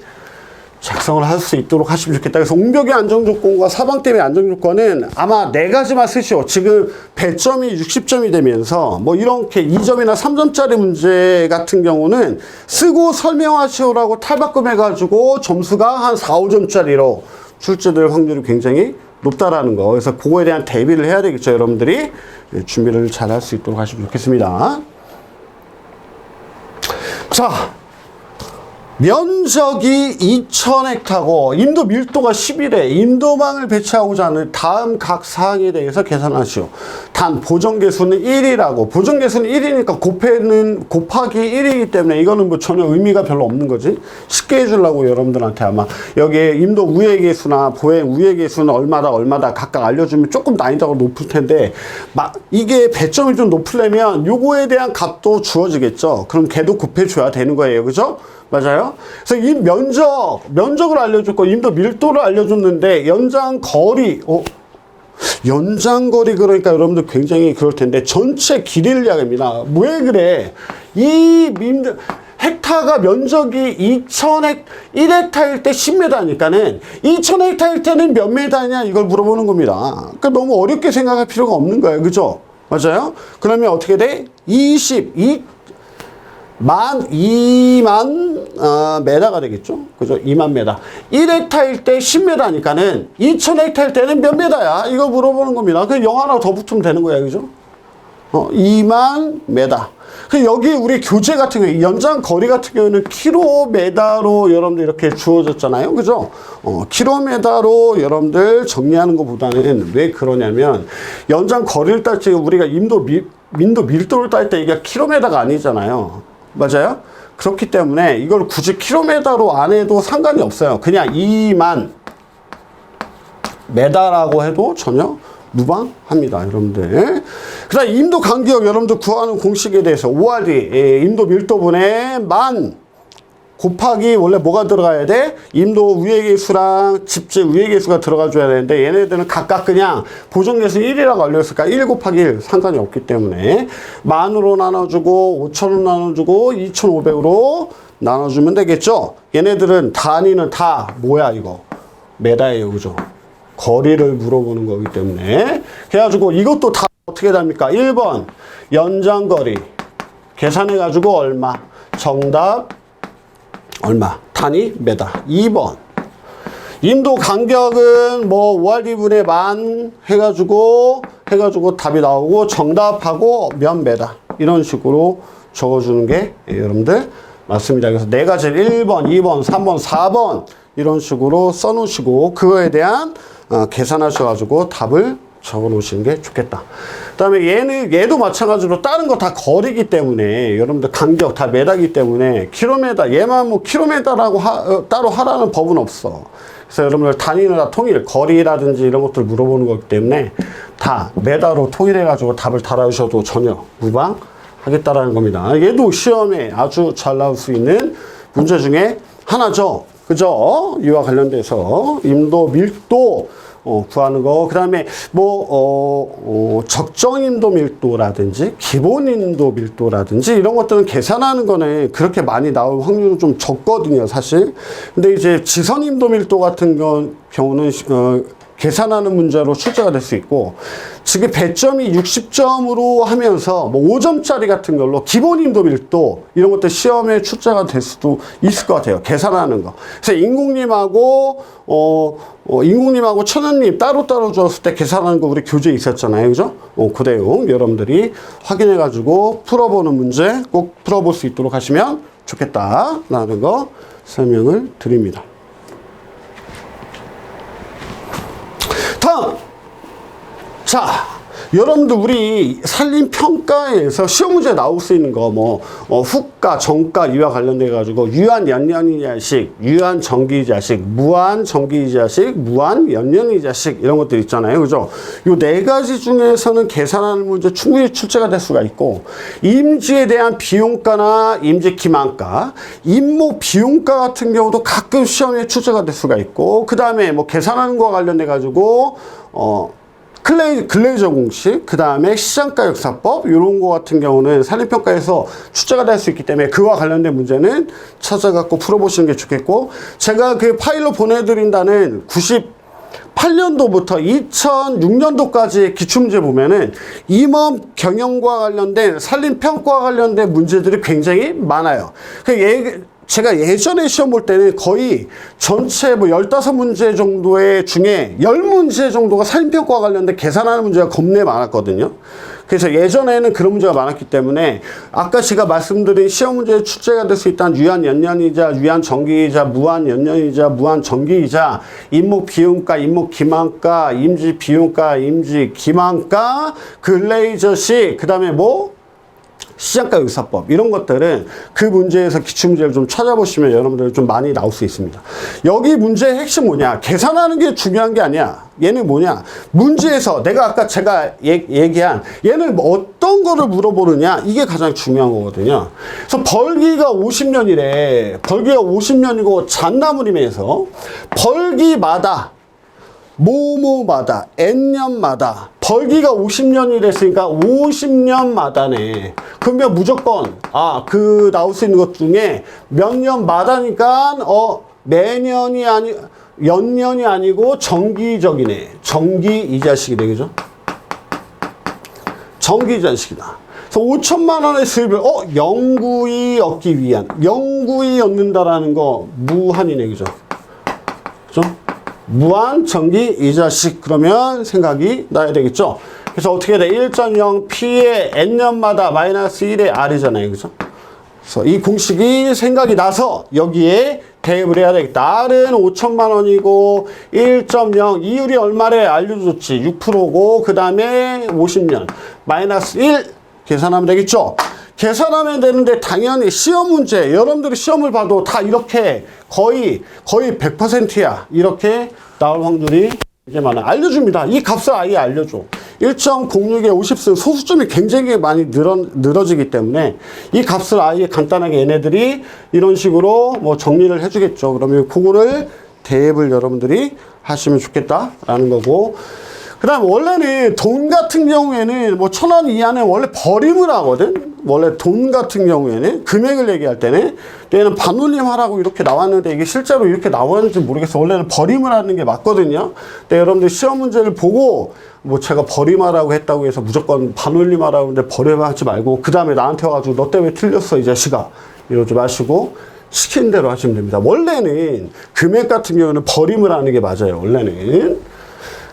작성을 할 수 있도록 하시면 좋겠다. 그래서 옹벽의 안정조건과 사방댐의 안정조건은 아마 4가지만 쓰시오. 지금 배점이 60점이 되면서 뭐 이렇게 2점이나 3점짜리 문제 같은 경우는 쓰고 설명하시오라고 탈바꿈해가지고 점수가 한 4, 5점짜리로 출제될 확률이 굉장히 높다라는 거. 그래서 그거에 대한 대비를 해야 되겠죠. 여러분들이 준비를 잘 할 수 있도록 하시면 좋겠습니다. 자, 면적이 2,000헥타고 임도 밀도가 11회, 임도망을 배치하고자 하는 다음 각 사항에 대해서 계산하시오. 단 보정개수는 1이라고. 보정개수는 1이니까 곱하기 1이기 때문에 이거는 뭐 전혀 의미가 별로 없는 거지. 쉽게 해주려고 여러분들한테 아마 여기에 임도 우회 개수나 보행 우회 개수는 얼마다 각각 알려주면 조금 난이도가 높을 텐데 이게 배점이 좀 높으려면 요거에 대한 값도 주어지겠죠. 그럼 걔도 곱해줘야 되는 거예요. 그죠? 맞아요? 그래서 이 면적을 알려줬고, 임도 밀도를 알려줬는데, 연장거리 그러니까 여러분들 굉장히 그럴 텐데, 전체 길이를 이야기합니다. 왜 그래? 헥타가 면적이 1헥타일 때 10m니까는 2000헥타일 때는 몇 메다냐 이걸 물어보는 겁니다. 그러니까 너무 어렵게 생각할 필요가 없는 거예요. 그죠? 맞아요? 그러면 어떻게 돼? 2만 메다가 되겠죠? 그죠? 2만 메다. 1헥타일 때 10메다니까는 2000헥타일 때는 몇 메다야? 이거 물어보는 겁니다. 그 0 하나 더 붙으면 되는 거야. 그죠? 2만 메다. 여기 우리 교재 같은 경우에 연장 거리 같은 경우에는 킬로메다로 여러분들 이렇게 주어졌잖아요. 그죠? 킬로메다로 여러분들 정리하는 것보다는 왜 그러냐면 연장 거리를 딸 때 우리가 인도 밀도를 딸 때 이게 킬로메다가 아니잖아요. 맞아요? 그렇기 때문에 이걸 굳이 킬로메다로 안 해도 상관이 없어요. 그냥 2만 메다라고 해도 전혀 무방합니다, 여러분들. 그 다음 임도 간격 여러분들 구하는 공식에 대해서 ORD 임도 밀도분의 만 곱하기 원래 뭐가 들어가야 돼? 임도 위의 계수랑 집재 위의 계수가 들어가 줘야 되는데 얘네들은 각각 그냥 보정계수 1이라고 알려있으니까 1 곱하기 1 상관이 없기 때문에 만으로 나눠주고 5,000원 나눠주고 2,500으로 나눠주면 되겠죠. 얘네들은 단위는 다 뭐야 이거? 메다예요, 그죠? 거리를 물어보는 거기 때문에 그래가지고 이것도 다 어떻게 답니까? 1번 연장거리 계산해가지고 얼마? 정답 얼마? 단위 메다. 2번 임도 간격은 뭐 ORD분의 만 해가지고 답이 나오고 정답하고 몇 메다 이런 식으로 적어주는 게 여러분들 맞습니다. 그래서 네 가지를 1번, 2번, 3번, 4번 이런 식으로 써놓으시고 그거에 대한 계산하셔가지고 답을 적어 놓으시는 게 좋겠다. 그 다음에 얘도 마찬가지로 다른 거 다 거리기 때문에 여러분들 간격 다 메다기 때문에 킬로메다 얘만 뭐 킬로메다라고 따로 하라는 법은 없어. 그래서 여러분들 단위는 다 통일 거리라든지 이런 것들 물어보는 거기 때문에 다 메다로 통일해 가지고 답을 달아주셔도 전혀 무방하겠다라는 겁니다. 얘도 시험에 아주 잘 나올 수 있는 문제 중에 하나죠. 그죠? 이와 관련돼서 임도 밀도 구하는 거. 그 다음에 적정 임도 밀도라든지 기본 임도 밀도라든지 이런 것들은 계산하는 거는 그렇게 많이 나올 확률은 좀 적거든요, 사실. 근데 이제 지선 임도 밀도 같은 경우는 계산하는 문제로 출제가 될 수 있고 지금 배점이 60점으로 하면서 뭐 5점짜리 같은 걸로 기본 임도 밀도 이런 것들 시험에 출제가 될 수도 있을 것 같아요. 계산하는 거. 그래서 인국님하고 천연님 따로따로 줬을 때 계산하는 거 우리 교재에 있었잖아요. 그죠? 그 내용 여러분들이 확인해 가지고 풀어보는 문제 꼭 풀어볼 수 있도록 하시면 좋겠다라는 거 설명을 드립니다. 다음! 자, 여러분들 우리 산림평가에서 시험 문제 나올 수 있는 거 후가, 정가 이와 관련돼 가지고 유한 연년이자식, 유한 정기이자식, 무한 정기이자식, 무한 연년이자식 이런 것들 있잖아요. 그죠? 요 네 가지 중에서는 계산하는 문제 충분히 출제가 될 수가 있고 임지에 대한 비용가나 임지 기만가, 임모 비용가 같은 경우도 가끔 시험에 출제가 될 수가 있고 그 다음에 뭐 계산하는 거와 관련돼 가지고 글레이저 공식, 그 다음에 시장가 역사법 이런 거 같은 경우는 산림평가에서 출제가 될 수 있기 때문에 그와 관련된 문제는 찾아갖고 풀어보시는 게 좋겠고 제가 그 파일로 보내드린다는 98년도부터 2006년도까지 기출문제 보면은 임업 경영과 관련된 산림평가와 관련된 문제들이 굉장히 많아요. 제가 예전에 시험 볼 때는 거의 전체 15문제 정도의 중에 10문제 정도가 산림평가와 관련된 계산하는 문제가 겁내 많았거든요. 그래서 예전에는 그런 문제가 많았기 때문에 아까 제가 말씀드린 시험 문제에 출제가 될 수 있다는 유한 연년이자, 유한 정기이자, 무한 연년이자, 무한 정기이자, 임목 비용가, 임목 기만가, 임지 비용가, 임지 기만가, 글레이저식, 그 다음에 시장가 역사법 이런 것들은 그 문제에서 기출문제를 좀 찾아보시면 여러분들 좀 많이 나올 수 있습니다. 여기 문제의 핵심 뭐냐? 계산하는 게 중요한 게 아니야. 얘는 뭐냐? 문제에서 제가 얘기한 얘는 어떤 거를 물어보느냐 이게 가장 중요한 거거든요. 그래서 벌기가 50년이래. 벌기가 50년이고 잣나무림에서 벌기마다 뭐뭐마다 N년마다 벌기가 50년이랬으니까 50년마다네. 그러면 무조건 나올 수 있는 것 중에 몇 년마다니까 매년이 연년이 아니고 정기적이네. 정기이자식이네. 그죠? 정기이자식이다. 그래서 5천만 원의 수입을 영구히 얻기 위한 영구히 얻는다라는 거 무한이네. 그죠? 그죠? 무한 정기 이자식 그러면 생각이 나야 되겠죠. 그래서 어떻게 돼? 1.0 P의 N년마다 마이너스 1의 R이잖아요. 그죠? 그래서 이 공식이 생각이 나서 여기에 대입을 해야 되겠다. R은 5천만 원이고 1.0 이율이 얼마래? 알려줬지. 6%고 그 다음에 50년 마이너스 1 계산하면 되겠죠. 계산하면 되는데 당연히 시험 문제 여러분들이 시험을 봐도 다 이렇게 거의 100%야. 이렇게 나올 확률이 되게 많아. 알려줍니다. 이 값을 아예 알려줘. 1.06에 50승 소수점이 굉장히 많이 늘어지기 때문에 이 값을 아예 간단하게 얘네들이 이런 식으로 뭐 정리를 해주겠죠. 그러면 그거를 대입을 여러분들이 하시면 좋겠다라는 거고. 그 다음 원래는 돈 같은 경우에는 뭐 1,000원 이하는 원래 버림을 하거든. 원래 돈 같은 경우에는 금액을 얘기할 때는 얘는 반올림하라고 이렇게 나왔는데 이게 실제로 이렇게 나왔는지 모르겠어. 원래는 버림을 하는 게 맞거든요. 근데 여러분들 시험 문제를 보고 뭐 제가 버림하라고 했다고 해서 무조건 반올림하라고 하는데 버림하지 말고 그 다음에 나한테 와가지고 너 때문에 틀렸어 이 자식아 이러지 마시고 시킨 대로 하시면 됩니다. 원래는 금액 같은 경우는 버림을 하는 게 맞아요. 원래는.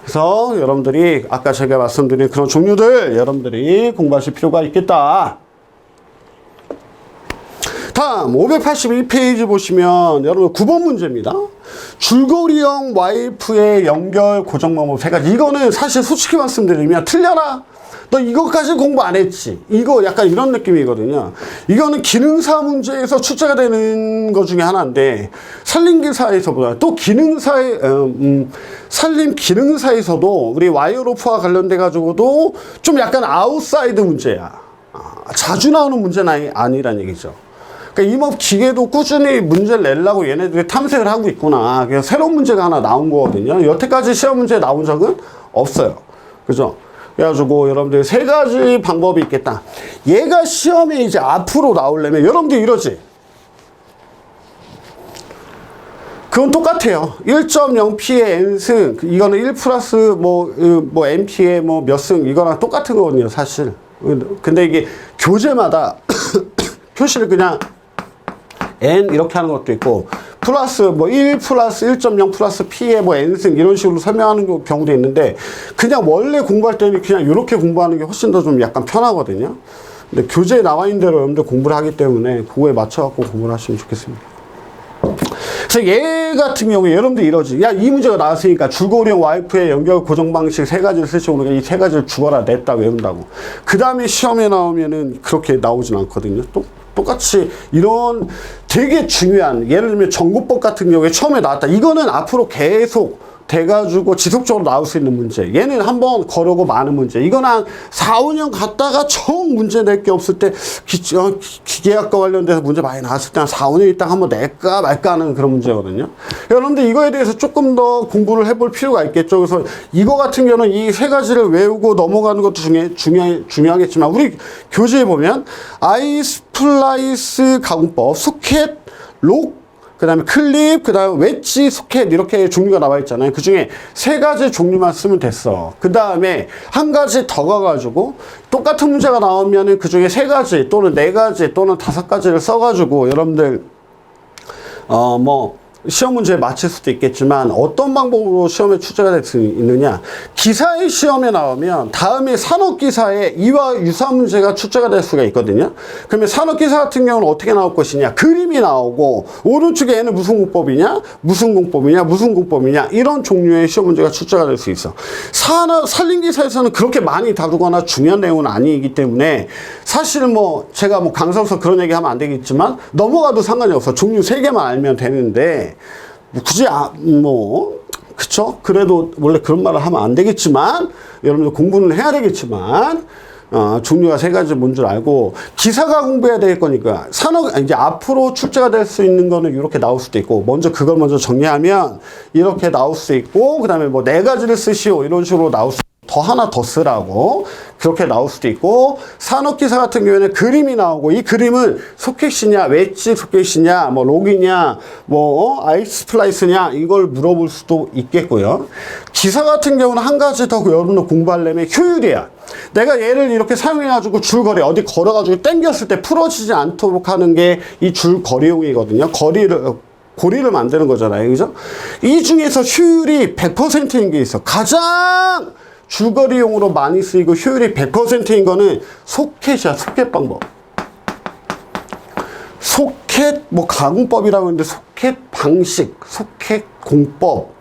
그래서 여러분들이 아까 제가 말씀드린 그런 종류들 여러분들이 공부하실 필요가 있겠다. 다음 582페이지 보시면 여러분 9번 문제입니다. 줄거리형 와이프의 연결 고정 방법 세 가지. 이거는 사실 솔직히 말씀드리면 틀려라. 너 이거까지 공부 안 했지. 이거 약간 이런 느낌이거든요. 이거는 기능사 문제에서 출제가 되는 것 중에 하나인데 산림기사에서보다 또 기능사의 산림 기능사에서도 우리 와이어로프와 관련돼 가지고도 좀 약간 아웃사이드 문제야. 자주 나오는 문제는 아니란 얘기죠. 그러니까 임업 기계도 꾸준히 문제를 내려고 얘네들이 탐색을 하고 있구나. 그래서 새로운 문제가 하나 나온 거거든요. 여태까지 시험 문제 나온 적은 없어요. 그죠? 그래가지고 여러분들 세 가지 방법이 있겠다. 얘가 시험에 이제 앞으로 나오려면 여러분들 이러지. 그건 똑같아요. 1.0P의 N승 이거는 1 플러스 뭐 NP의 뭐 몇 승 이거랑 똑같은 거거든요. 사실. 근데 이게 교재마다 표시를 그냥 N 이렇게 하는 것도 있고 플러스 뭐 1 플러스 1.0 플러스 P의 뭐 N승 이런 식으로 설명하는 경우도 있는데 그냥 원래 공부할 때는 그냥 이렇게 공부하는 게 훨씬 더 좀 약간 편하거든요. 근데 교재에 나와 있는 대로 여러분들 공부를 하기 때문에 그거에 맞춰갖고 공부를 하시면 좋겠습니다. 그래서 얘 같은 경우에 여러분들 이러지. 야, 이 문제가 나왔으니까 줄거리형 와이프의 연결 고정 방식 세 가지를 쓰시고 이 세 가지를 죽어라 냈다 외운다고. 그 다음에 시험에 나오면은 그렇게 나오진 않거든요. 똑같이 이런 되게 중요한 예를 들면 정보법 같은 경우에 처음에 나왔다. 이거는 앞으로 계속 돼가지고 지속적으로 나올 수 있는 문제. 얘는 한번 거르고 많은 문제. 이건 한 4, 5년 갔다가 정 문제 낼 게 없을 때 기계학과 관련돼서 문제 많이 나왔을 때 한 4, 5년 있다가 한번 낼까 말까 하는 그런 문제거든요. 여러분들 이거에 대해서 조금 더 공부를 해볼 필요가 있겠죠. 그래서 이거 같은 경우는 이 세 가지를 외우고 넘어가는 것도 중요하겠지만 우리 교재에 보면 아이스플라이스 가공법, 소켓, 록, 그 다음에 클립, 그 다음에 웨지, 소켓 이렇게 종류가 나와 있잖아요. 그 중에 세 가지 종류만 쓰면 됐어. 그 다음에 한 가지 더 가가지고 똑같은 문제가 나오면은 그 중에 세 가지 또는 네 가지 또는 5가지를 써가지고 여러분들 시험 문제에 맞출 수도 있겠지만 어떤 방법으로 시험에 출제가 될 수 있느냐. 기사의 시험에 나오면 다음에 산업기사에 이와 유사한 문제가 출제가 될 수가 있거든요. 그러면 산업기사 같은 경우는 어떻게 나올 것이냐. 그림이 나오고 오른쪽에 얘는 무슨 공법이냐 무슨 공법이냐 무슨 공법이냐 이런 종류의 시험 문제가 출제가 될 수 있어. 산림기사에서는 그렇게 많이 다루거나 중요한 내용은 아니기 때문에 사실 뭐 제가 뭐 강사로서 그런 얘기 하면 안 되겠지만 넘어가도 상관이 없어. 종류 3개만 알면 되는데 굳이 그쵸? 그래도 원래 그런 말을 하면 안 되겠지만 여러분들 공부는 해야 되겠지만 종류가 3가지 뭔 줄 알고 기사가 공부해야 될 거니까 이제 앞으로 출제가 될 수 있는 거는 이렇게 나올 수도 있고 먼저 그걸 먼저 정리하면 이렇게 나올 수 있고 그 다음에 뭐 4가지를 쓰시오 이런 식으로 나올 수 더 하나 더 쓰라고 그렇게 나올 수도 있고 산업기사 같은 경우에는 그림이 나오고 이 그림은 소켓이냐 웨지 소켓이냐 뭐 록이냐 아이스플라이스냐 이걸 물어볼 수도 있겠고요. 기사 같은 경우는 한 가지 더 여러분들 공부하려면 효율이야. 내가 얘를 이렇게 사용해가지고 줄거리 어디 걸어가지고 당겼을 때 풀어지지 않도록 하는 게 이 줄거리용이거든요. 고리를 만드는 거잖아요. 그죠? 이 중에서 효율이 100%인 게 있어. 가장 주거리용으로 많이 쓰이고 효율이 100%인 거는 소켓이야. 소켓 방법. 소켓 뭐 가공법이라고 하는데 소켓 방식, 소켓 공법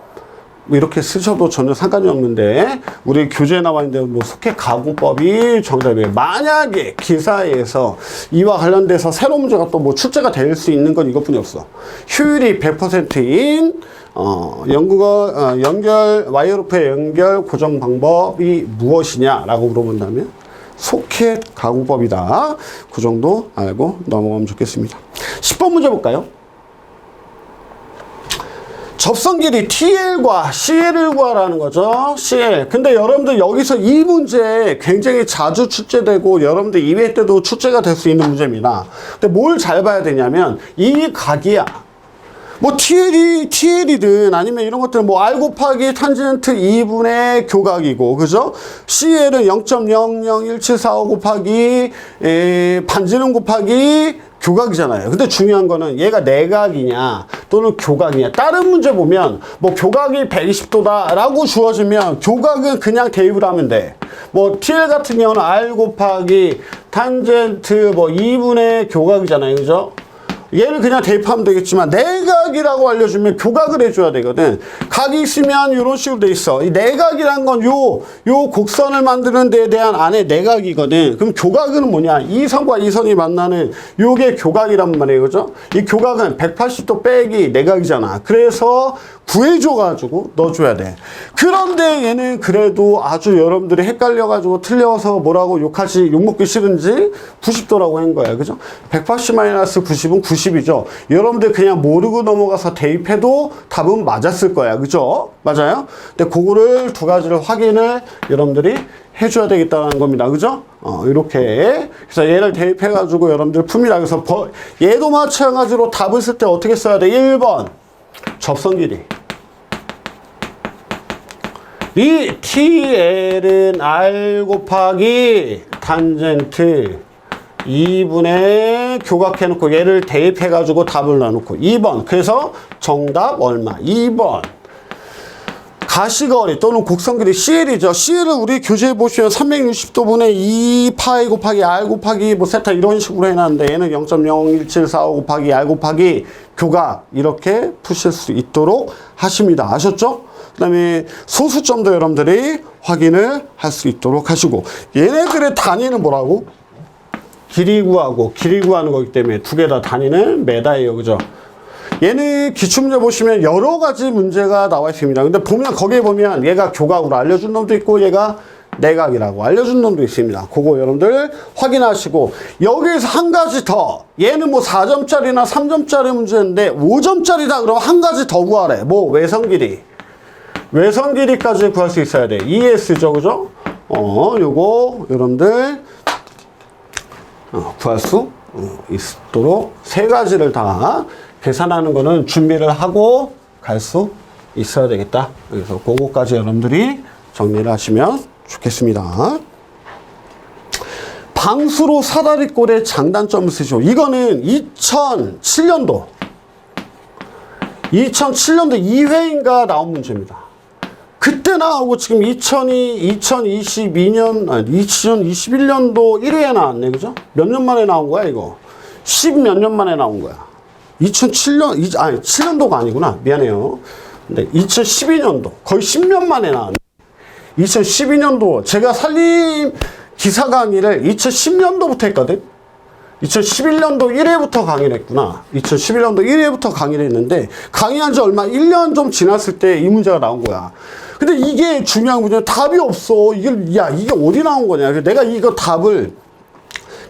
뭐 이렇게 쓰셔도 전혀 상관이 없는데 우리 교재에 나와 있는데 뭐 소켓 가공법이 정답이에요. 만약에 기사에서 이와 관련돼서 새로운 문제가 또 뭐 출제가 될 수 있는 건 이것뿐이 없어. 효율이 100%인 연결 와이어로프의 연결 고정 방법이 무엇이냐라고 물어본다면 소켓 가공법이다. 그 정도 알고 넘어가면 좋겠습니다. 10번 문제 볼까요? 접선 길이 TL과 CL을 구하라는 거죠. CL. 근데 여러분들 여기서 이 문제 굉장히 자주 출제되고 여러분들 2회 때도 출제가 될 수 있는 문제입니다. 근데 뭘 잘 봐야 되냐면 이 각이야. 뭐 TL이든 아니면 이런 것들은 뭐 R 곱하기 탄젠트 2분의 교각이고, 그죠? CL은 0.001745 곱하기 반지름 곱하기 교각이잖아요. 근데 중요한 거는 얘가 내각이냐 또는 교각이냐. 다른 문제 보면 뭐 교각이 120도다 라고 주어지면 교각은 그냥 대입을 하면 돼. 뭐 TL 같은 경우는 R 곱하기 탄젠트 뭐 2분의 교각이잖아요. 그죠? 얘를 그냥 대입하면 되겠지만 내각이라고 알려주면 교각을 해줘야 되거든. 각이 있으면 이런 식으로 돼 있어. 이 내각이란 건 요 곡선을 만드는 데에 대한 안에 내각이거든. 그럼 교각은 뭐냐? 이 선과 이 선이 만나는 요게 교각이란 말이에요. 그죠? 이 교각은 180도 빼기 내각이잖아. 그래서 구해줘가지고 넣어줘야 돼. 그런데 얘는 그래도 아주 여러분들이 헷갈려가지고 틀려서 뭐라고 욕먹기 싫은지 90도라고 한 거야. 그죠? 180-90은 90이죠. 여러분들 그냥 모르고 넘어가서 대입해도 답은 맞았을 거야. 그죠? 맞아요? 근데 그거를 두 가지를 확인을 여러분들이 해줘야 되겠다는 겁니다. 그죠? 이렇게. 그래서 얘를 대입해가지고 여러분들 품이라. 그래서 얘도 마찬가지로 답을 쓸 때 어떻게 써야 돼? 1번. 접선 길이. 이 TL은 R 곱하기 탄젠트 2분의 교각해놓고 얘를 대입해가지고 답을 놔놓고 2번. 그래서 정답 얼마? 2번. 가시거리 또는 곡선길이 CL이죠. CL을 우리 교재에 보시면 360도분의 2파이 곱하기 R 곱하기 뭐 세타 이런 식으로 해놨는데 얘는 0.01745 곱하기 R 곱하기 교각 이렇게 푸실 수 있도록 하십니다. 아셨죠? 그 다음에 소수점도 여러분들이 확인을 할 수 있도록 하시고 얘네들의 단위는 뭐라고? 길이 구하고 길이 구하는 거기 때문에 두 개 다 단위는 메다예요. 그죠? 얘는 기출문제 보시면 여러 가지 문제가 나와 있습니다. 근데 보면 거기에 보면 얘가 교각으로 알려준 놈도 있고 얘가 내각이라고 알려준 놈도 있습니다. 그거 여러분들 확인하시고 여기에서 한 가지 더 얘는 뭐 4점짜리나 3점짜리 문제인데 5점짜리다 그러면 한 가지 더 구하래. 뭐 외선 길이. 외선 길이까지 구할 수 있어야 돼. ES죠. 그죠? 요거 여러분들 구할 수 있도록 세 가지를 다 계산하는 거는 준비를 하고 갈 수 있어야 되겠다. 그래서 그거까지 여러분들이 정리를 하시면 좋겠습니다. 방수로 사다리꼴의 장단점을 쓰시오. 이거는 2007년도 2회인가 나온 문제입니다. 그때 나오고 지금 2021년도 1회에 나왔네. 그죠? 몇 년 만에 나온 거야 이거? 10 몇 년 만에 나온 거야. 7년도가 아니구나. 미안해요. 근데 2012년도 거의 10년 만에 나왔네. 2012년도 제가 산림 기사 강의를 2010년도부터 했거든. 2011년도 1회부터 강의를 했구나. 2011년도 1회부터 강의를 했는데 강의한 지 얼마 1년 좀 지났을 때 이 문제가 나온 거야. 근데 이게 중요한 문제는 답이 없어. 이게 어디 나온 거냐. 내가 이거 답을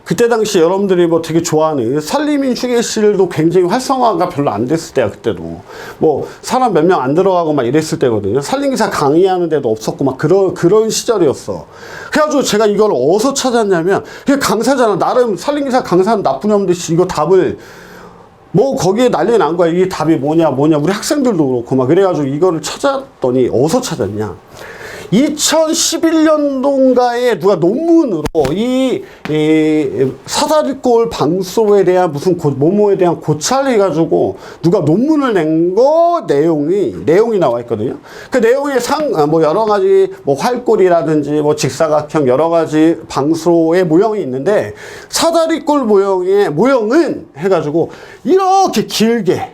그때 당시 여러분들이 뭐 되게 좋아하는 산림인 휴게실도 굉장히 활성화가 별로 안 됐을 때야. 그때도 뭐 사람 몇 명 안 들어가고 막 이랬을 때거든요. 산림기사 강의하는 데도 없었고 막 그런 시절이었어. 그래가지고 제가 이걸 어디서 찾았냐면 그게 강사잖아. 나름 산림기사 강사는 나쁜 놈인데 이거 답을 뭐 거기에 난리 난 거야. 이게 답이 뭐냐 우리 학생들도 그렇고 막 그래가지고 이거를 찾았더니 어디서 찾았냐. 2011년도인가에 누가 논문으로 이 사다리꼴 방수로에 대한 무슨 뭐뭐에 대한 고찰을 해가지고 누가 논문을 낸 거 내용이 나와 있거든요. 그 내용에 뭐 여러 가지 뭐 활꼴이라든지 뭐 직사각형 여러 가지 방수로의 모형이 있는데 사다리꼴 모형은 해가지고 이렇게 길게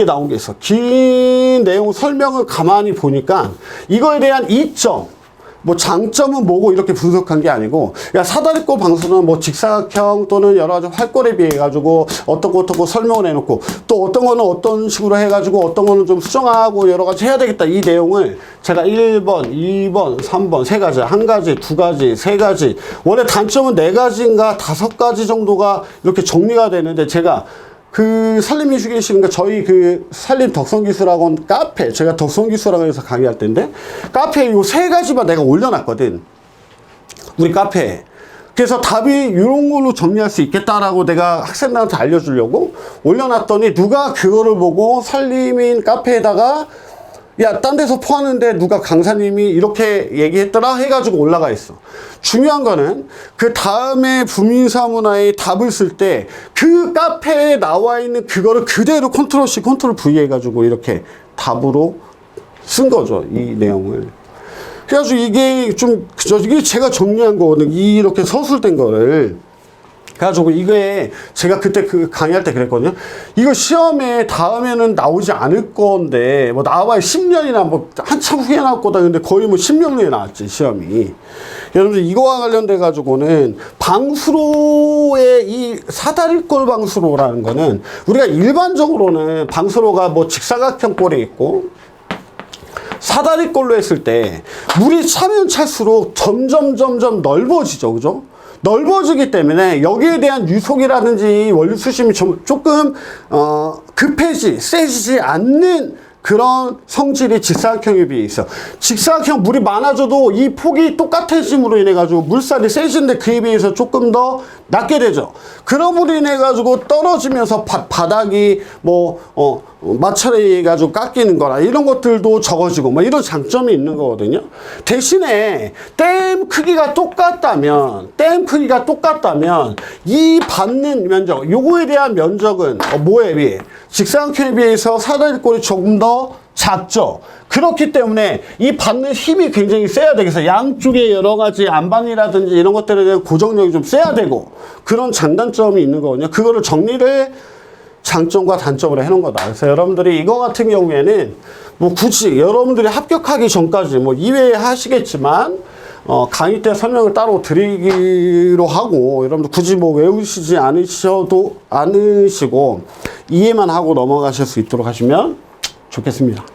나온 게 있어. 긴 내용 설명을 가만히 보니까 이거에 대한 이점, 뭐 장점은 뭐고 이렇게 분석한 게 아니고, 야, 사다리꼴 방수는 뭐 직사각형 또는 여러 가지 활꼴에 비해 가지고 어떤 거 설명을 해놓고 또 어떤 거는 어떤 식으로 해가지고 어떤 거는 좀 수정하고 여러 가지 해야 되겠다. 이 내용을 제가 1번, 2번, 3번, 3가지, 1가지, 2가지, 3가지, 원래 단점은 4가지인가 5가지 정도가 이렇게 정리가 되는데 제가 그 산림미술계시는가 저희 그 산림 덕성기술학원 카페, 제가 덕성기술학원에서 강의할 때인데 카페에 요 3가지만 내가 올려놨거든, 우리 카페에. 그래서 답이 이런 걸로 정리할 수 있겠다라고 내가 학생들한테 알려주려고 올려놨더니 누가 그거를 보고 산림인 카페에다가 야, 딴 데서 포하는데 누가 강사님이 이렇게 얘기했더라 해가지고 올라가 있어. 중요한 거는 그 다음에 부민사문화에 답을 쓸 때 그 카페에 나와 있는 그거를 그대로 컨트롤 C, 컨트롤 V 해가지고 이렇게 답으로 쓴 거죠, 이 내용을. 그래가지고 이게 이게 제가 정리한 거거든, 이렇게 서술된 거를. 그래가지고 이게 제가 그때 그 강의할 때 그랬거든요. 이거 시험에 다음에는 나오지 않을 건데 뭐 나와야 10년이나 뭐 한참 후에 나올 거다. 근데 거의 뭐 10년 후에 나왔지, 시험이. 여러분들 이거와 관련돼 가지고는 방수로의 이 사다리꼴 방수로라는 거는 우리가 일반적으로는 방수로가 뭐 직사각형 꼴이 있고 사다리꼴로 했을 때 물이 차면 찰수록 점점 넓어지죠, 그죠? 넓어지기 때문에 여기에 대한 유속이라든지 원리 수심이 조금 세지지 않는 그런 성질이 직사각형에 비해 있어. 직사각형 물이 많아져도 이 폭이 똑같아짐으로 인해 가지고 물살이 세지는데 그에 비해서 조금 더 낮게 되죠. 그럼으로 인해 가지고 떨어지면서 바닥이 마찰에 가지고 깎이는 거나 이런 것들도 적어지고 뭐 이런 장점이 있는 거거든요. 대신에 댐 크기가 똑같다면 이 받는 면적, 요거에 대한 면적은 뭐에 비해 직사각형에 비해서 사다리꼴이 조금 더 작죠. 그렇기 때문에 이 받는 힘이 굉장히 세야 되겠어요. 양쪽에 여러 가지 안반이라든지 이런 것들에 대한 고정력이 좀 세야 되고 그런 장단점이 있는 거거든요. 그거를 정리를 장점과 단점으로 해놓은 거다. 그래서 여러분들이 이거 같은 경우에는 뭐 굳이 여러분들이 합격하기 전까지 뭐 이외에 하시겠지만 강의 때 설명을 따로 드리기로 하고 여러분들 굳이 뭐 외우시지 않으시고 이해만 하고 넘어가실 수 있도록 하시면 좋겠습니다.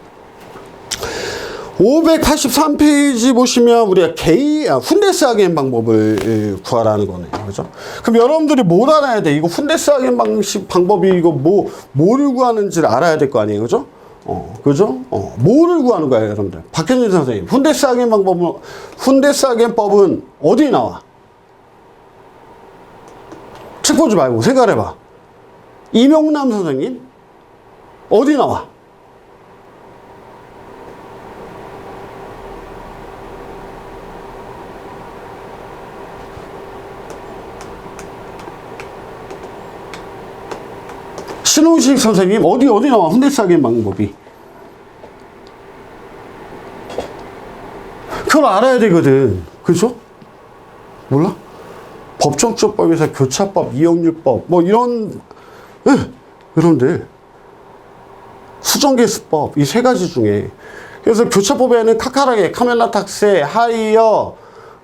583페이지 보시면 우리가 훈데스 하겐 방법을 구하라는 거네요. 그죠? 그럼 여러분들이 뭘 알아야 돼? 이거 훈데스 하겐 방법이 이거 뭐를 구하는지를 알아야 될 거 아니에요. 그죠? 그죠? 뭐를 구하는 거예요, 여러분들? 박현진 선생님. 훈데스 하겐법은 어디에 나와? 책 보지 말고 생각해봐. 이명남 선생님? 어디 나와? 신홍식 선생님 어디 나와? 훈데스 하겐 방법이. 그걸 알아야 되거든. 그죠? 몰라? 법정주법에서 교차법, 이용률법 뭐 이런 여러분들 수정계수법 이 3가지 중에 그래서 교차법에는 카카라게, 카멜라탁세, 하이어,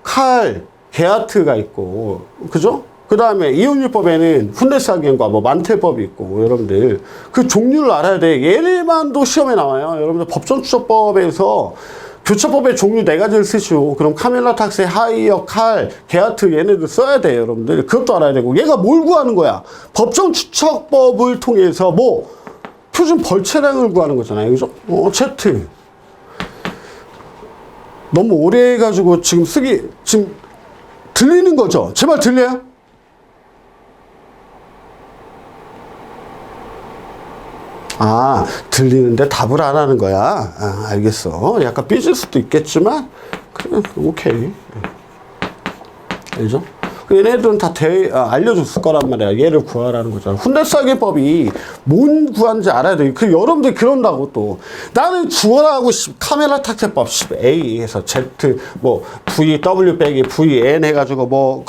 칼, 게아트가 있고 그죠? 그 다음에 이혼율법에는 훈데스 하겐과 뭐 만텔법이 있고 여러분들 그 종류를 알아야 돼. 얘네만도 시험에 나와요. 여러분들 법정추적법에서 교차법의 종류 4가지를 쓰시오. 그럼 카멜라탁세, 하이어, 칼, 게아트 얘네들 써야 돼요. 여러분들 그것도 알아야 되고 얘가 뭘 구하는 거야? 법정추적법을 통해서 뭐 표준 벌채량을 구하는 거잖아요. 그죠? Z 너무 오래 해가지고 지금 들리는 거죠? 제 말 들려요? 아, 들리는데 답을 안 하는 거야. 아, 알겠어. 약간 삐질 수도 있겠지만, 그래, 오케이. 알죠? 얘네들은 다 알려줬을 거란 말이야. 얘를 구하라는 거잖아. 훈대사기법이 뭔 구하는지 알아야 돼. 여러분들 그런다고 또. 나는 구하라고 카메라 탁제법 A에서 Z, V, W 빼기 VN 해가지고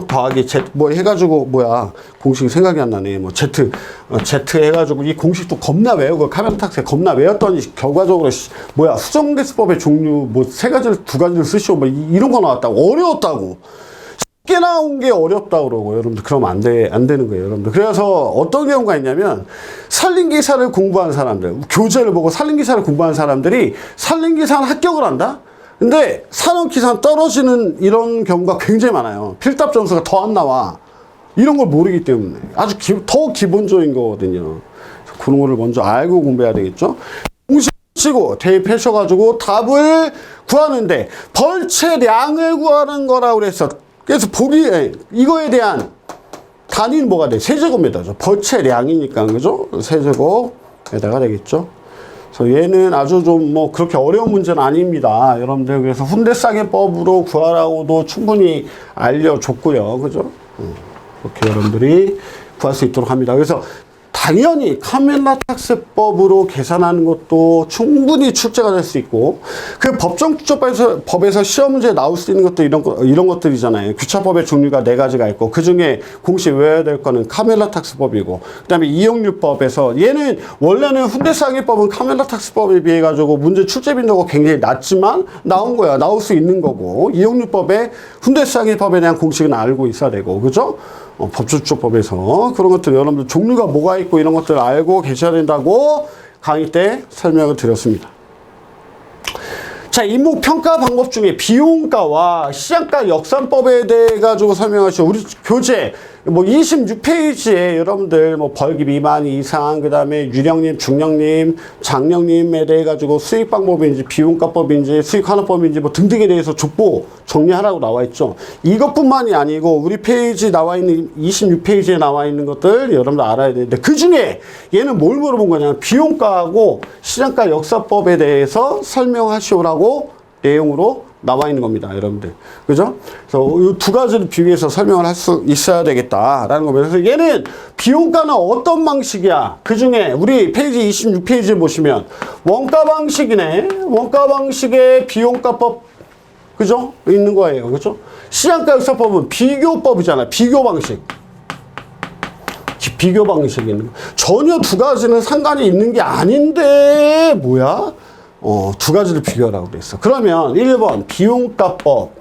더하기 Z, 해가지고, 공식이 생각이 안 나네. Z 해가지고 이 공식도 겁나 외우고 카메라 탁제 겁나 외웠더니 결과적으로 수정대수법의 종류 세 가지를 두 가지를 쓰시오. 이런 거 나왔다고. 어려웠다고. 쉽게 나온 게 어렵다 그러고 여러분들 그러면 안 되는 거예요 여러분들. 그래서 어떤 경우가 있냐면 산림기사를 공부한 사람들, 교재를 보고 산림기사를 공부한 사람들이 산림기사는 합격을 한다? 근데 산업기사는 떨어지는 이런 경우가 굉장히 많아요. 필답 점수가 더 안 나와. 이런 걸 모르기 때문에 아주 더 기본적인 거거든요. 그런 거를 먼저 알고 공부해야 되겠죠. 공식 치고 대입하셔가지고 답을 구하는데 벌채량을 구하는 거라고 그랬어. 그래서 이거에 대한 단위는 뭐가 돼? 세제곱미터죠. 벌채량이니까, 그죠? 세제곱에다가 되겠죠. 그래서 얘는 아주 좀 그렇게 어려운 문제는 아닙니다. 여러분들, 그래서 훈대싸개법으로 구하라고도 충분히 알려줬고요. 그죠? 이렇게 여러분들이 구할 수 있도록 합니다. 그래서 당연히 카멜라 탁세법으로 계산하는 것도 충분히 출제가 될 수 있고, 그 법에서 시험 문제에 나올 수 있는 것도 이런 것들이잖아요. 규차법의 종류가 4가지가 있고, 그 중에 공식 외워야 될 거는 카멜라 탁세법이고, 그 다음에 이용률법에서 얘는 원래는 훈대상해법은 카멜라 탁세법에 비해 가지고 문제 출제 빈도가 굉장히 낮지만 나온 거야. 나올 수 있는 거고, 이용률법에 훈대상해법에 대한 공식은 알고 있어야 되고, 그죠? 법조법에서 그런 것들 여러분들 종류가 뭐가 있고 이런 것들을 알고 계셔야 된다고 강의 때 설명을 드렸습니다. 자, 임목평가 방법 중에 비용가와 시장가 역산법에 대해 가지고 설명하시죠. 우리 교재 26페이지에 여러분들 벌기 미만 이상, 그 다음에 유령님, 중령님, 장령님에 대해 가지고 수익 방법인지 비용가법인지 수익 환원법인지 등등에 대해서 족보 정리하라고 나와 있죠. 이것뿐만이 아니고 우리 페이지 나와 있는 26페이지에 나와 있는 것들 여러분들 알아야 되는데, 그 중에 얘는 뭘 물어본 거냐면 비용가하고 시장가 역사법에 대해서 설명하시오라고 내용으로 나와 있는 겁니다, 여러분들. 그죠? 그래서 이 두 가지를 비교해서 설명을 할 수 있어야 되겠다라는 겁니다. 그래서 얘는 비용가는 어떤 방식이야? 그 중에 우리 페이지 26페이지에 보시면 원가 방식이네. 원가 방식의 비용가법, 그죠? 있는 거예요. 그죠? 시장가 역사법은 비교법이잖아. 비교 방식. 비교 방식이 있는 거. 전혀 두 가지는 상관이 있는 게 아닌데, 뭐야? 두 가지를 비교하라고 그랬어. 그러면 1번 비용가법.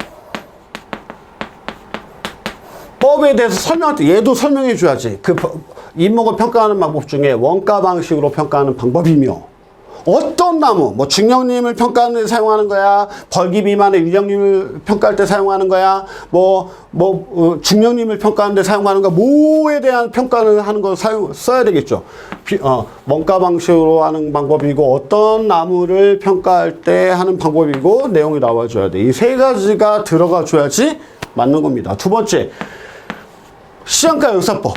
법에 대해서 설명할 때 얘도 설명해 줘야지. 그 임목을 평가하는 방법 중에 원가 방식으로 평가하는 방법이며, 어떤 나무, 중령님을 평가하는 데 사용하는 거야, 벌기 미만의 유령님을 평가할 때 사용하는 거야, 중령님을 평가하는 데 사용하는 거야, 뭐에 대한 평가를 하는 거 써야 되겠죠. 원가 방식으로 하는 방법이고, 어떤 나무를 평가할 때 하는 방법이고, 내용이 나와줘야 돼. 이 세 가지가 들어가 줘야지 맞는 겁니다. 두 번째, 시장가 역사법.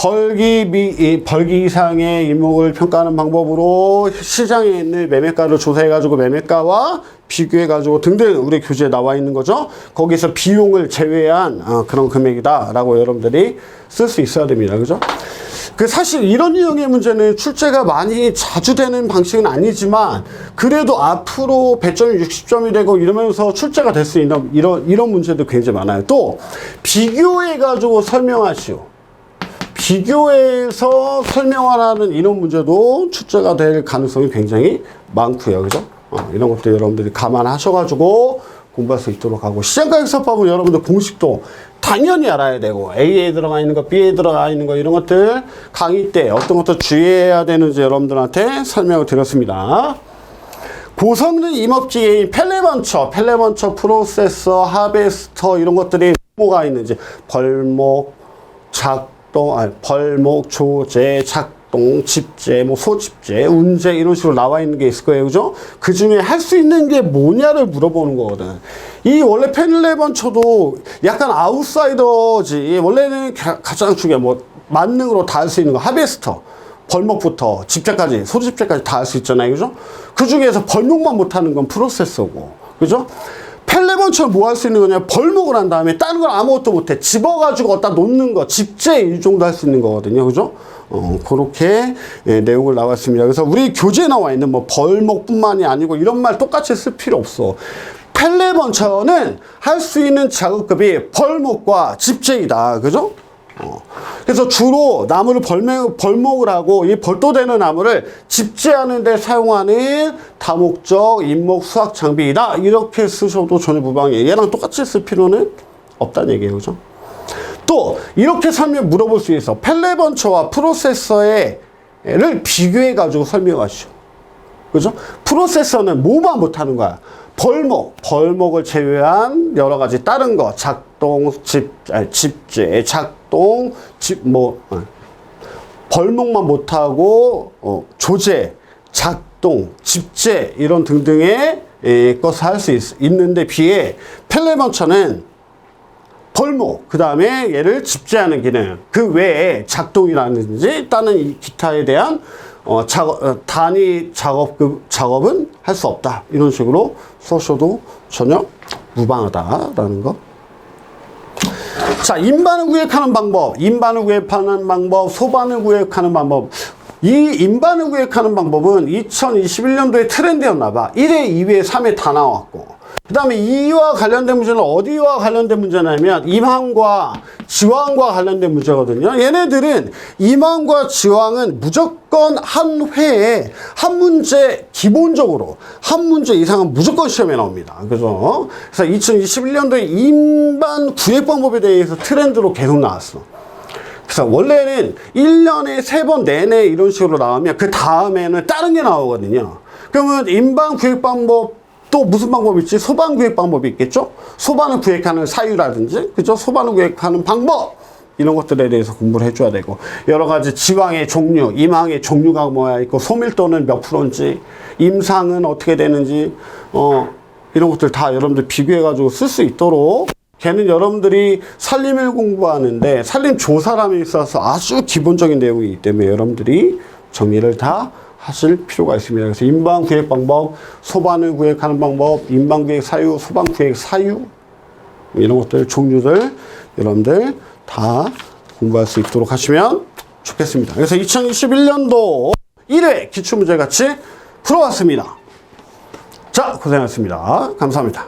벌기 이상의 임목을 평가하는 방법으로 시장에 있는 매매가를 조사해가지고 매매가와 비교해가지고 등등 우리 교재에 나와 있는 거죠. 거기서 비용을 제외한 그런 금액이다라고 여러분들이 쓸 수 있어야 됩니다. 그죠? 사실 이런 유형의 문제는 출제가 많이 자주 되는 방식은 아니지만, 그래도 앞으로 100점이 60점이 되고 이러면서 출제가 될 수 있는 이런 문제도 굉장히 많아요. 또 비교해가지고 설명하시오. 비교해서 설명하라는 이런 문제도 출제가 될 가능성이 굉장히 많고요. 그죠? 이런 것도 여러분들이 감안하셔가지고 공부할 수 있도록 하고, 시장가 역사법은 여러분들 공식도 당연히 알아야 되고, A에 들어가 있는 거, B에 들어가 있는 거, 이런 것들 강의 때 어떤 것도 주의해야 되는지 여러분들한테 설명을 드렸습니다. 고성능 임업기계인 펠레먼처 프로세서, 하베스터 이런 것들이 뭐가 있는지, 벌목, 벌목, 조제, 작동, 집제, 소집제, 운제 이런 식으로 나와 있는 게 있을 거예요. 그죠? 그 중에 할 수 있는 게 뭐냐를 물어보는 거거든. 이 원래 펠레먼처도 약간 아웃사이더지. 원래는 가장 중요한 만능으로 다 할 수 있는 거 하베스터. 벌목부터 집재까지, 소집재까지 다 할 수 있잖아요. 그죠? 그 중에서 벌목만 못하는 건 프로세서고. 그죠? 펠레번처럼 뭐 할 수 있는 거냐? 벌목을 한 다음에 다른 건 아무것도 못해. 집어가지고 어디다 놓는 거, 집재 이 정도 할 수 있는 거거든요. 그죠? 그렇게 내용을 나왔습니다. 그래서 우리 교재에 나와 있는 뭐 벌목뿐만이 아니고 이런 말 똑같이 쓸 필요 없어. 펠레번처는 할 수 있는 작업급이 벌목과 집재이다. 그죠? 그래서 주로 나무를 벌목을 하고 이 벌도되는 나무를 집재하는 데 사용하는 다목적 인목 수학 장비이다. 이렇게 쓰셔도 전혀 무방해요. 얘랑 똑같이 쓸 필요는 없다는 얘기예요. 그죠? 또 이렇게 설명 물어볼 수 있어. 펠레번처와 프로세서를 비교해 가지고 설명하시오. 그죠? 프로세서는 뭐만 못하는 거야? 벌목을 제외한 여러 가지 다른 거, 작동, 집재, 작동, 벌목만 못하고, 조제, 작동, 집재, 이런 등등의 것을 할 수 있는데 비해 펠레번처는 벌목, 그 다음에 얘를 집재하는 기능, 그 외에 작동이라든지 다른 기타에 대한 단위 작업은 할 수 없다. 이런 식으로 써셔도 전혀 무방하다라는 거. 자, 인반을 구획하는 방법, 소반을 구획하는 방법. 이 인반을 구획하는 방법은 2021년도에 트렌드였나 봐. 1회, 2회, 3회 다 나왔고. 그 다음에 이와 관련된 문제는 어디와 관련된 문제냐면 임항과 지황과 관련된 문제거든요. 얘네들은 임항과 지황은 무조건 한 회에 한 문제, 기본적으로 한 문제 이상은 무조건 시험에 나옵니다. 그래서 2021년도에 인반 구획 방법에 대해서 트렌드로 계속 나왔어. 그래서 원래는 1년에 3번 내내 이런 식으로 나오면 그 다음에는 다른 게 나오거든요. 그러면 인반 구획 방법 또 무슨 방법이 있지? 소반 구획 방법이 있겠죠? 소반을 구획하는 사유라든지, 그죠? 소반을 구획하는 방법! 이런 것들에 대해서 공부를 해줘야 되고, 여러 가지 지황의 종류, 임항의 종류가 뭐야 있고, 소밀도는 몇 프로인지, 임상은 어떻게 되는지, 이런 것들 다 여러분들 비교해가지고 쓸 수 있도록, 걔는 여러분들이 산림을 공부하는데, 산림 조사람에 있어서 아주 기본적인 내용이기 때문에 여러분들이 정리를 다 하실 필요가 있습니다. 그래서 인반 구획 방법, 소반을 구획하는 방법, 인반 구획 사유, 소반 구획 사유, 이런 것들, 종류들, 여러분들 다 공부할 수 있도록 하시면 좋겠습니다. 그래서 2021년도 1회 기출문제 같이 풀어봤습니다. 자, 고생하셨습니다. 감사합니다.